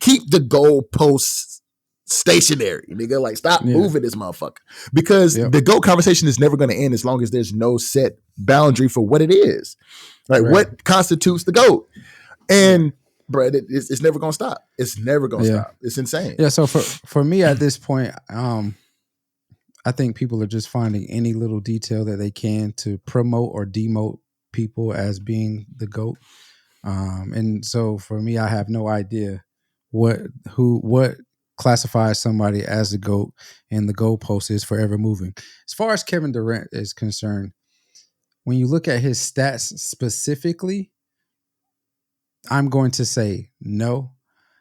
keep the goalposts stationary. Nigga, like stop moving this motherfucker, because the GOAT conversation is never going to end as long as there's no set boundary for what it is. Like what constitutes the GOAT? And bro, it's never going to stop. It's never going to stop. It's insane. Yeah. So for me at this point, I think people are just finding any little detail that they can to promote or demote people as being the GOAT. And so for me, I have no idea what classifies somebody as the GOAT, and the goalpost is forever moving. As far as Kevin Durant is concerned, when you look at his stats specifically, I'm going to say no.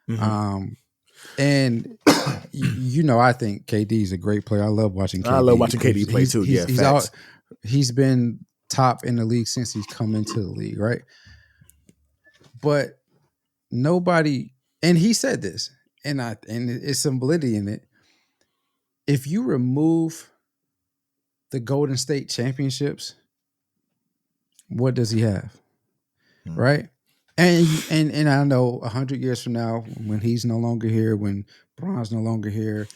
And I think KD is a great player. I love watching KD. I love watching KD play too. He's been top in the league since he's come into the league, right? But nobody, and he said this, and it's some validity in it. if you remove the Golden State championships, what does he have? Right? And I know 100 years from now, when he's no longer here, when Bron's no longer here,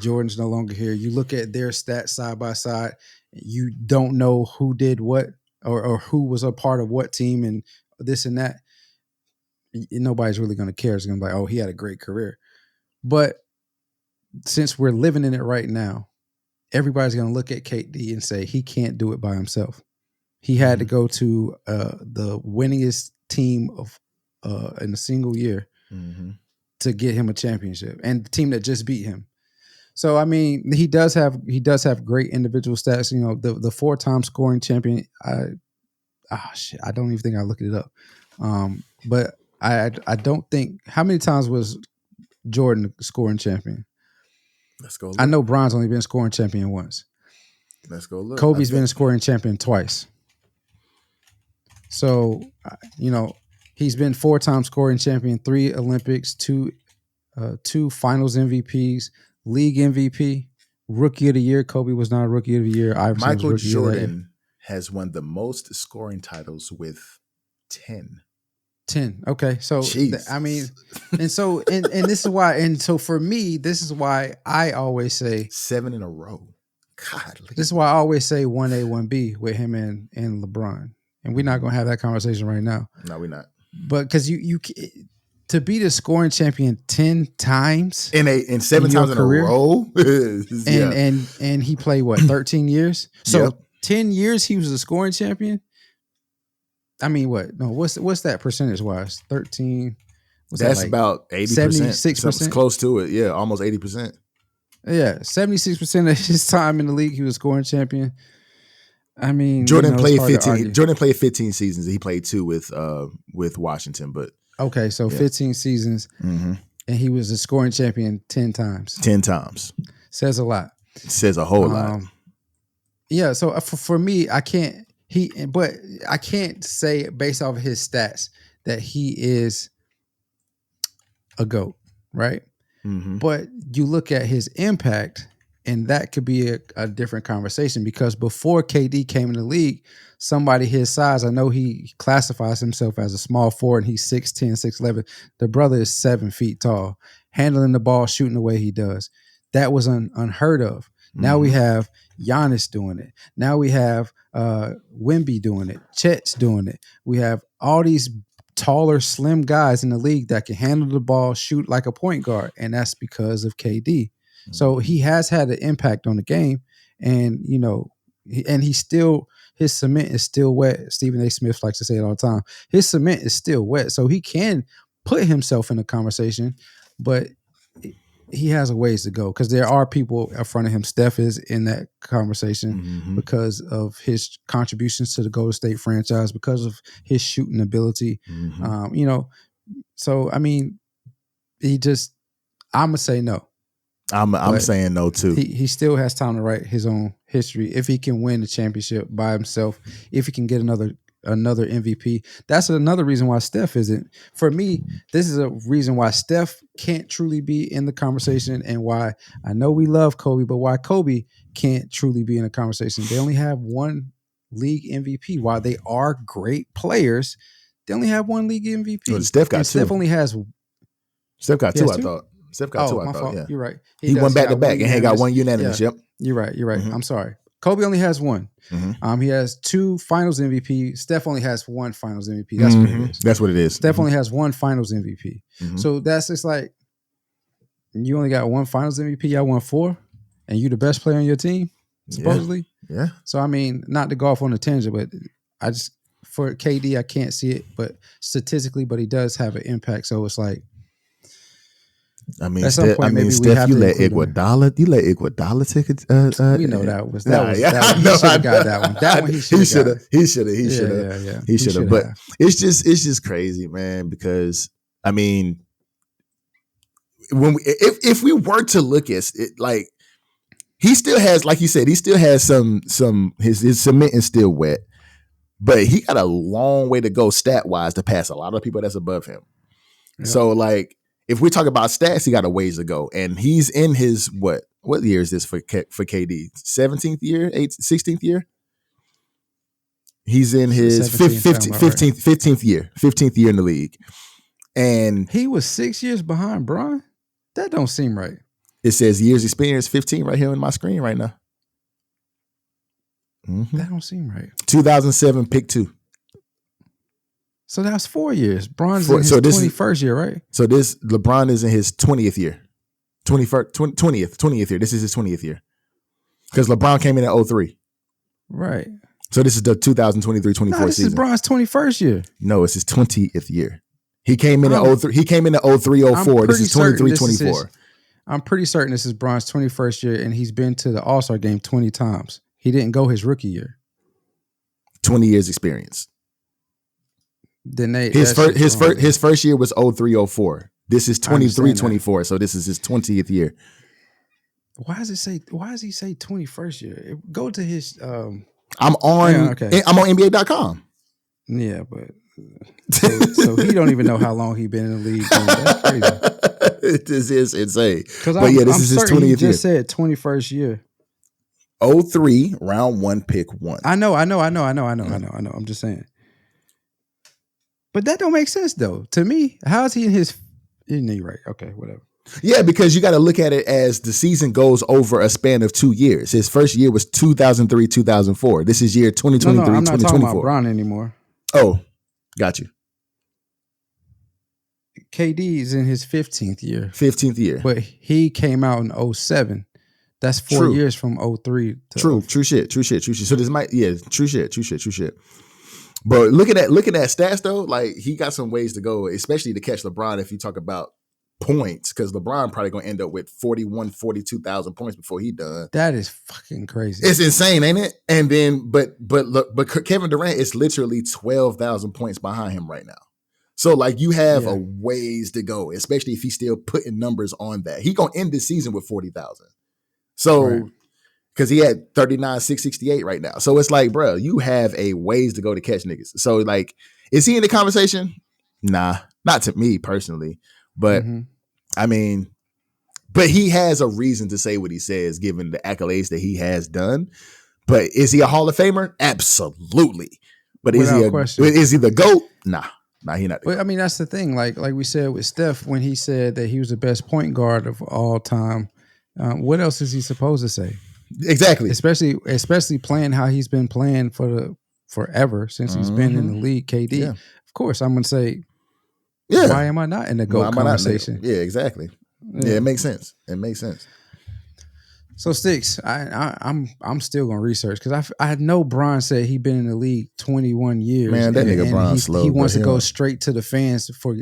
Jordan's no longer here, you look at their stats side by side, you don't know who did what or who was a part of what team and this and that. Nobody's really going to care. It's going to be like, oh, he had a great career. But since we're living in it right now, everybody's going to look at KD and say he can't do it by himself. He had to go to the winningest team of in a single year to get him a championship, and the team that just beat him. So I mean, he does have great individual stats. You know, the 4-time scoring champion. I don't even think I looked it up. But I don't think, how many times was Jordan scoring champion? Let's go look. I know Bron's only been scoring champion once. Let's go look. Kobe's been a scoring champion twice. So, you know, he's been 4-time scoring champion, 3 Olympics, 2 finals MVPs, league MVP, rookie of the year. Kobe was not a rookie of the year. Iverson Michael was Jordan has won the most scoring titles with 10. 10. Okay. So, I mean, and this is why, and so for me, this is why I always say 7 in a row. God. This is why I always say 1A, 1B with him and LeBron. And we're not going to have that conversation right now. No, we're not. But because you to be the scoring champion 10 times in 7 times in a row, and he played what, 13 years? So 10 years he was a scoring champion. I mean, what? No, what's that percentage wise? 13. That's like about 80%. 76%. Close to it. Yeah, almost 80%. Yeah, 76% of his time in the league, he was scoring champion. I mean, Jordan played 15. Jordan played 15 seasons. He played 2 with Washington, but okay, so 15 seasons, and he was a scoring champion 10 times. 10 times says a lot. Says a whole lot. Yeah. So for me, I can't say based off of his stats that he is a GOAT, right? But you look at his impact, and that could be a different conversation, because before KD came in the league, somebody his size, I know he classifies himself as a small forward, and he's 6'10", 6'11". The brother is 7 feet tall, handling the ball, shooting the way he does. That was unheard of. Now we have Giannis doing it. Now we have Wemby doing it. Chet's doing it. We have all these taller, slim guys in the league that can handle the ball, shoot like a point guard, and that's because of KD. So he has had an impact on the game, and you know, his cement is still wet. Stephen A. Smith likes to say it all the time. His cement is still wet, so he can put himself in a conversation, but he has a ways to go, because there are people in front of him. Steph is in that conversation because of his contributions to the Golden State franchise, because of his shooting ability. You know, so I mean, I'm gonna say no. I'm saying no too. He still has time to write his own history if he can win the championship by himself. If he can get another MVP, that's another reason why Steph isn't. For me, this is a reason why Steph can't truly be in the conversation, and why I know we love Kobe, but why Kobe can't truly be in a conversation. They only have one league MVP. While they are great players, they only have one league MVP. Well, Steph got 2. Steph only has. Steph got 2. I thought. Steph got 2. I thought. Fault. Yeah, you're right. He won back to back, and he got 1 unanimous. Yeah. Yep. You're right. I'm sorry. Kobe only has 1. He has 2 Finals MVP. Steph only has 1 Finals MVP. That's what it is. That's what it is. Steph only has 1 Finals MVP. So that's just like, you only got 1 Finals MVP. Y'all won 4, and you the best player on your team, supposedly. Yeah. So I mean, not to go off on a tangent, but I just, for KD, I can't see it, but statistically, but he does have an impact. So it's like, I mean, Steph, you let Iguodala take it. We know he should have got that one. That one he should have. He should have. But it's just crazy, man. Because I mean, if we were to look at it, like, he still has, like you said, he still has some his cement is still wet, but he got a long way to go stat wise to pass a lot of people that's above him. Yep. So like, if we talk about stats, he got a ways to go, and he's in his what year is this for KD? 17th year, 16th year. He's in his 15th year in the league, and he was 6 years behind Bron. That don't seem right. It says years experience 15 right here on my screen right now. Mm-hmm. That don't seem right. 2007 pick 2. So that's 4 years. Bron's in his 21st year, right? So this LeBron is in his 20th year. 20th year. This is his 20th year. Because LeBron came in at 03. Right. So this is the 2023-24 season. This is Bron's 21st year. No, it's his 20th year. He came in at 03. He came in at 03-04. This is 23-24. I'm pretty certain this is Bron's 21st year, and he's been to the All-Star game 20 times. He didn't go his rookie year. 20 years experience. Then his first year was 03-04. This is 23-24. So this is his 20th year. Why does he say 21st year? Go to his I'm on NBA.com. Yeah, but so he don't even know how long he been in the league. That's crazy. This is insane. But this is his 20th year. He just said 21st year. 03, round 1, pick 1. I know. I'm just saying. But that don't make sense though. To me, how is he in his? Isn't he right? Okay, whatever. Yeah, because you got to look at it as the season goes over a span of 2 years. His first year was 2003-2004. This is year 2023-2024. No, I'm not talking about Bron anymore. Oh, got you. KD is in his 15th year. 15th year. But he came out in 07. That's 4 years from 03 to True shit. So this might, true shit. But look at that stats though. Like he got some ways to go, especially to catch LeBron if you talk about points, because LeBron probably gonna end up with 42,000 points before he done. That is fucking crazy. It's insane, ain't it? And then, but Kevin Durant is literally 12,000 points behind him right now. So like you have a ways to go, especially if he's still putting numbers on that. He gonna end this season with 40,000. So because he had 39,668 right now. So it's like, bro, you have a ways to go to catch niggas. So like, is he in the conversation? Nah, not to me personally. But I mean, but he has a reason to say what he says, given the accolades that he has done. But is he a Hall of Famer? Absolutely. But is he the GOAT? Nah, he not. But I mean, that's the thing. Like we said with Steph, when he said that he was the best point guard of all time, what else is he supposed to say? Exactly. Especially playing how he's been playing forever since he's been in the league. KD, of course, I'm gonna say. Yeah. Why am I not in the GOAT conversation? Yeah, exactly. Yeah, it makes sense. So Sticks, I'm still gonna research because I know Bron said he been in the league 21 years. Man, that nigga Bron slow. He wants to go straight to the fans for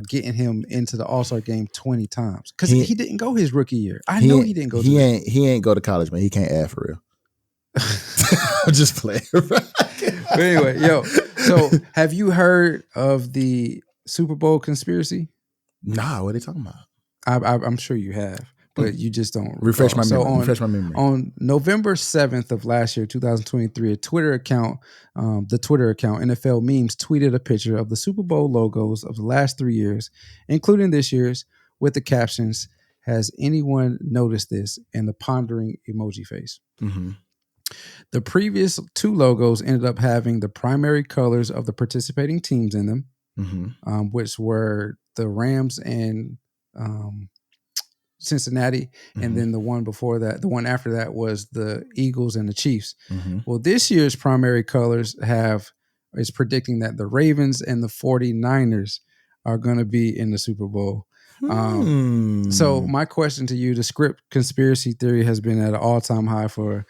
getting him into the All-Star game 20 times because he didn't go his rookie year. I know he didn't go. He ain't go to college, man. He can't add for real. I'm just playing. But anyway, so have you heard of the Super Bowl conspiracy? Nah, what are they talking about? I'm sure you have, but you just don't refresh my memory. On November 7th of last year, 2023, the Twitter account NFL Memes tweeted a picture of the Super Bowl logos of the last 3 years, including this year's, with the captions, "Has anyone noticed this?" and the pondering emoji face. Mm-hmm. The previous 2 logos ended up having the primary colors of the participating teams in them. Mm-hmm. Which were the Rams and Cincinnati, and then the one after that was the Eagles and the Chiefs. Mm-hmm. Well, this year's primary colors is predicting that the Ravens and the 49ers are going to be in the Super Bowl. So my question to you, the script conspiracy theory has been at an all-time high for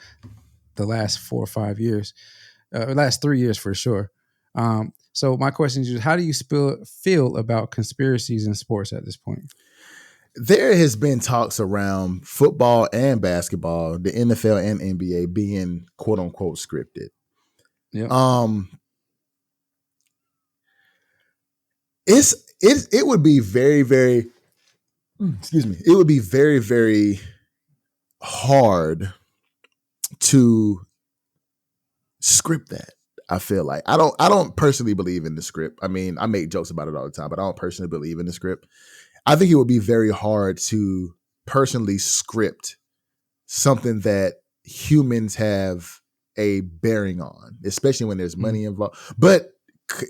the last 4 or 5 years, last 3 years for sure. So my question is, how do you feel about conspiracies in sports at this point? There has been talks around football and basketball, the NFL and NBA being quote unquote scripted. Yeah. It would be very, very, excuse me. It would be very, very hard to script that. I feel like I don't personally believe in the script. I mean, I make jokes about it all the time, but I don't personally believe in the script. I think it would be very hard to personally script something that humans have a bearing on, especially when there's money involved. But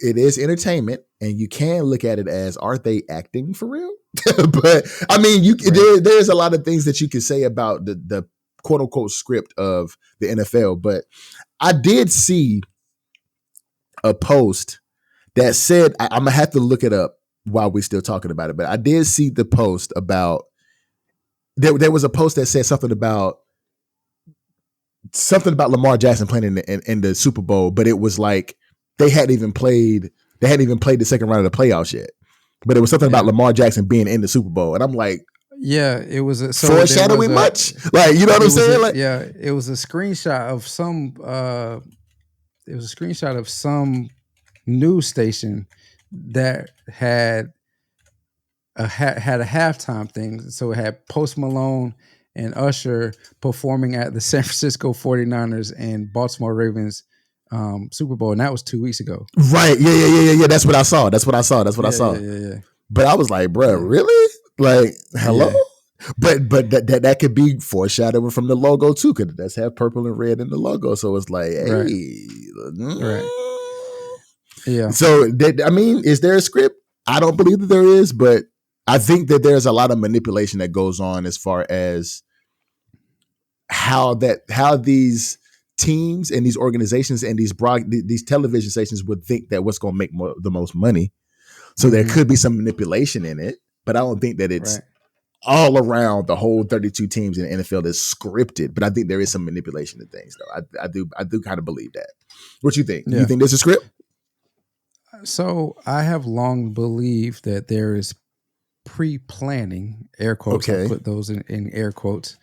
it is entertainment, and you can look at it as, are they acting for real? But I mean, there's a lot of things that you can say about the quote unquote script of the NFL. But I did see a post that said, I'm gonna have to look it up while we're still talking about it. But I did see the post about there was a post that said something about Lamar Jackson playing in the Super Bowl, but it was like they hadn't even played the second round of the playoffs yet. But it was something about Lamar Jackson being in the Super Bowl, and I'm like, yeah, it was foreshadowing much. Like, you know what I'm saying? It was a screenshot of some. It was a screenshot of some news station that had a halftime thing. So it had Post Malone and Usher performing at the San Francisco 49ers and Baltimore Ravens Super Bowl, and that was 2 weeks ago. Right? Yeah. That's what I saw. Yeah. But I was like, bro, really? Like, hello? Yeah. But that could be foreshadowing from the logo too, because it does have purple and red in the logo. So it's like, hey, right. Yeah. So I mean, is there a script? I don't believe that there is, but I think that there's a lot of manipulation that goes on as far as how these teams and these organizations and these television stations would think that what's going to make the most money. So there could be some manipulation in it, but I don't think that it's all around the whole 32 teams in the NFL is scripted. But I think there is some manipulation in things, though. I do kind of believe that. What you think? Yeah. You think there's a script? So I have long believed that there is pre-planning, air quotes. Okay. I'll put those in air quotes,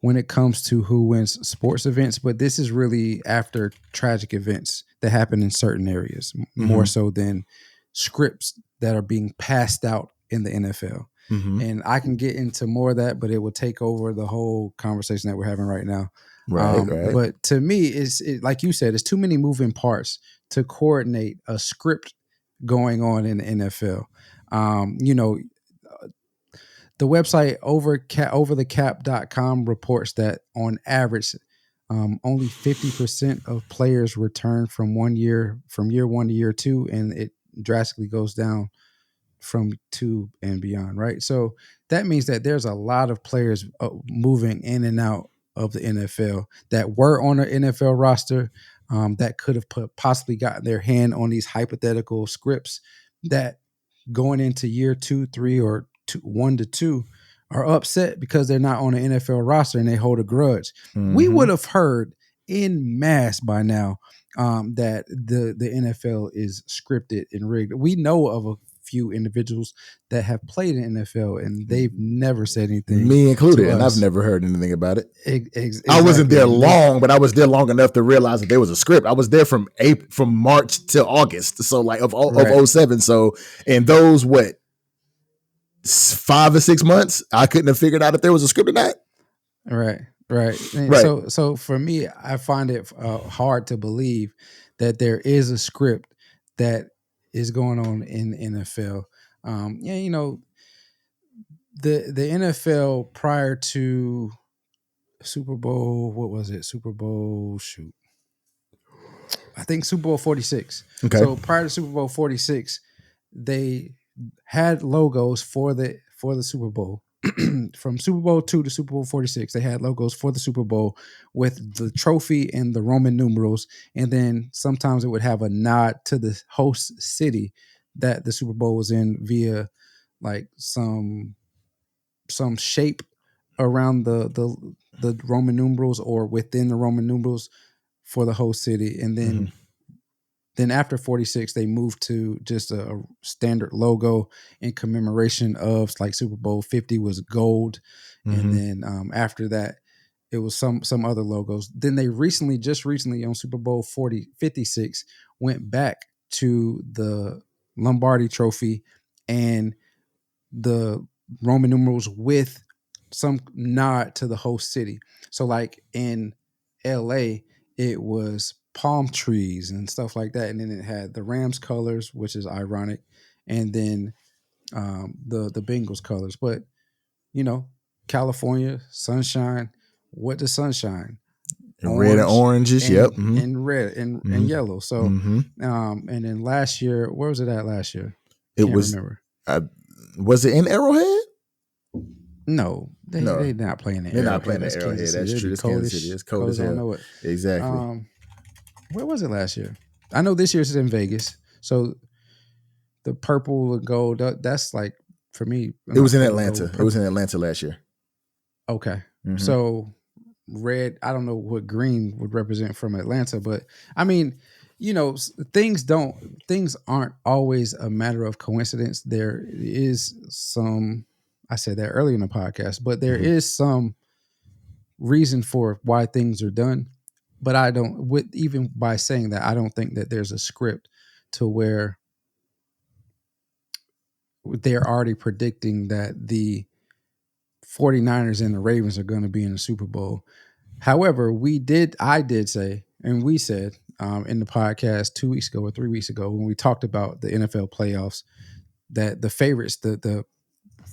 when it comes to who wins sports events. But this is really after tragic events that happen in certain areas, more so than scripts that are being passed out in the NFL. And I can get into more of that, but it will take over the whole conversation that we're having right now. Right. But to me, it's like you said, it's too many moving parts to coordinate a script going on in the NFL. The website overthecap.com reports that on average, only 50% of players return from year 1 to year 2, and it drastically goes down from 2 and beyond, right? So that means that there's a lot of players moving in and out of the NFL that were on an NFL roster, that could have possibly gotten their hand on these hypothetical scripts that going into year 2, 3, or 1 to 2 are upset because they're not on an NFL roster and they hold a grudge. We would have heard in mass by now that the NFL is scripted and rigged. We know of a few individuals that have played in NFL and they've never said anything. Me included, and I've never heard anything about it. Exactly. I wasn't there long, but I was there long enough to realize that there was a script. I was there from March to August, so like of 07. So in those 5 or 6 months, I couldn't have figured out if there was a script or not. Right. So for me, I find it hard to believe that there is a script that is going on in the NFL. The NFL prior to Super Bowl, what was it? I think Super Bowl 46. Okay. So prior to Super Bowl 46, they had logos for the Super Bowl. From Super Bowl 2 to Super Bowl 46, they had logos for the Super Bowl with the trophy and the Roman numerals, and then sometimes it would have a nod to the host city that the Super Bowl was in via like some shape around the Roman numerals or within the Roman numerals for the host city. And then then after 46, they moved to just a standard logo in commemoration of, like, Super Bowl 50 was gold. And then after that, it was some other logos. Then they just recently on Super Bowl 56 went back to the Lombardi trophy and the Roman numerals with some nod to the host city. So like in LA, it was palm trees and stuff like that. And then it had the Rams colors, which is ironic. And then the Bengals colors. But California sunshine. What does sunshine? Red and oranges. Yep. And red and yellow. So, and then last year, where was it at last year? Can't remember. Was it in Arrowhead? No, they're not playing in Arrowhead. They're not playing in Arrowhead. That's true. It's Kansas City. It's cold as hell. I know it. Exactly. Where was it last year? I know this year's in Vegas. So the purple and gold, that's like, for me. It was in Atlanta. It was in Atlanta last year. Okay. So red, I don't know what green would represent from Atlanta, but I mean, things aren't always a matter of coincidence. There is some, I said that earlier in the podcast, but there is some reason for why things are done. But even by saying that, I don't think that there's a script to where they're already predicting that the 49ers and the Ravens are going to be in the Super Bowl. However, I did say, and we said in the podcast 2 weeks ago or 3 weeks ago, when we talked about the NFL playoffs, that the favorites, the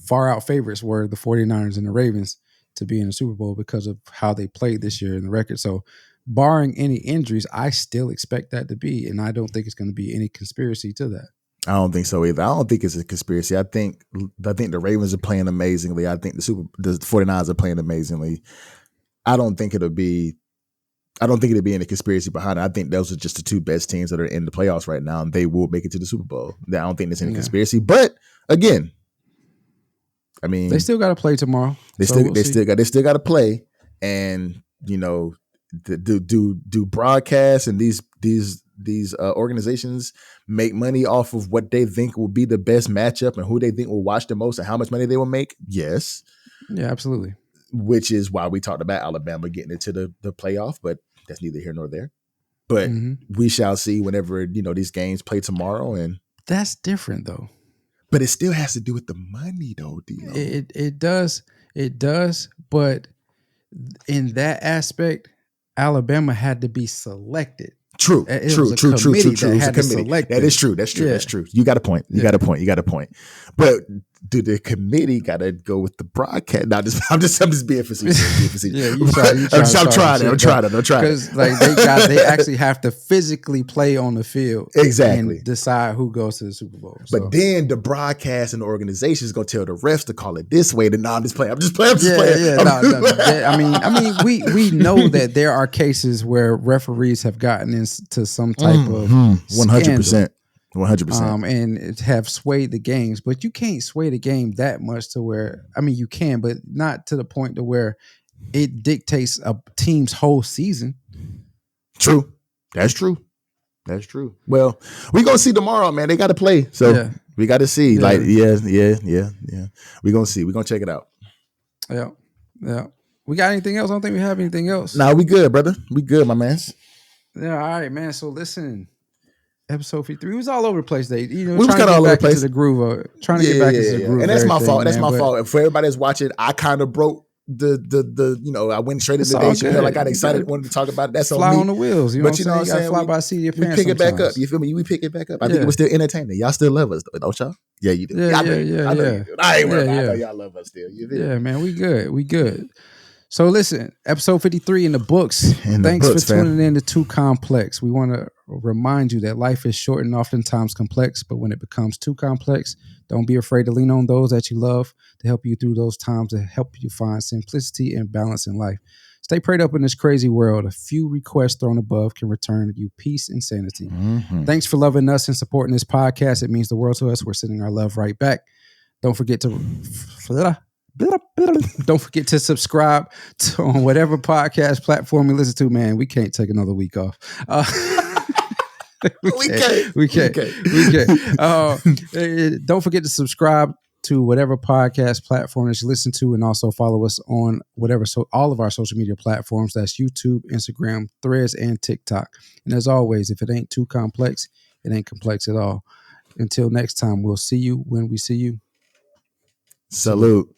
far out favorites were the 49ers and the Ravens to be in the Super Bowl because of how they played this year in the record. So barring any injuries, I still expect that to be, and I don't think it's going to be any conspiracy to that. I don't think so either. I don't think it's a conspiracy. I think the Ravens are playing amazingly. I think the 49ers are playing amazingly. I don't think it'll be any conspiracy behind it. I think those are just the two best teams that are in the playoffs right now, and they will make it to the Super Bowl. I don't think there's any conspiracy. But again, I mean, they still got to play tomorrow. They still got to play, and do broadcasts and these organizations make money off of what they think will be the best matchup and who they think will watch the most and how much money they will make? Yes. Yeah, absolutely. Which is why we talked about Alabama getting into the playoff, but that's neither here nor there. But we shall see whenever, these games play tomorrow. And that's different though. But it still has to do with the money though, Dino. It does. But in that aspect, Alabama had to be selected. True. That is true. That's true. You got a point. You got a point. But do the committee got to go with the broadcast? No, I'm just being facetious. Yeah, I'm trying it. Because they actually have to physically play on the field, exactly, and decide who goes to the Super Bowl. But then the broadcast and the organization is going to tell the refs to call it this way. I'm just playing. I mean, we know that there are cases where referees have gotten into some type of 100%. 100%. And have swayed the games, but you can't sway the game that much to where, I mean, you can, but not to the point to where it dictates a team's whole season. True. That's true. Well, we're going to see tomorrow, man. They got to play. So we got to see. Yeah. We're going to see. We're going to check it out. Yeah. We got anything else? I don't think we have anything else. Nah, we good, brother. We good, my man. Yeah. All right, man. So listen. Episode 53. It was all over the place. We was kind of all over the place. Trying to get back into the groove. And that's my fault. That's my fault. For everybody that's watching, I kind of broke the I went straight into the day. I got excited, wanted to talk about it. That's fly on me. On the wheels. But you know what I'm saying? Fly by seat of your pants. We pick it back up. You feel me? We pick it back up. I think it was still entertaining. Y'all still love us, don't y'all? Yeah, you do. Yeah. I ain't worried about it. I know y'all love us still. You feel me? Yeah, man. We good. So listen, episode 53 in the books. Thanks for tuning in to Too Complex. We want to remind you that life is short and oftentimes complex, but when it becomes too complex, don't be afraid to lean on those that you love to help you through those times, to help you find simplicity and balance in life. Stay prayed up in this crazy world. A few requests thrown above can return you peace and sanity. Thanks for loving us and supporting this podcast. It means the world to us. We're sending our love right back. Don't forget to subscribe on whatever podcast platform you listen to. Man, we can't take another week off. We can't. Don't forget to subscribe to whatever podcast platform that you listen to, and also follow us on all of our social media platforms. That's YouTube, Instagram, Threads, and TikTok. And as always, if it ain't too complex, it ain't complex at all. Until next time, we'll see you when we see you. Salute.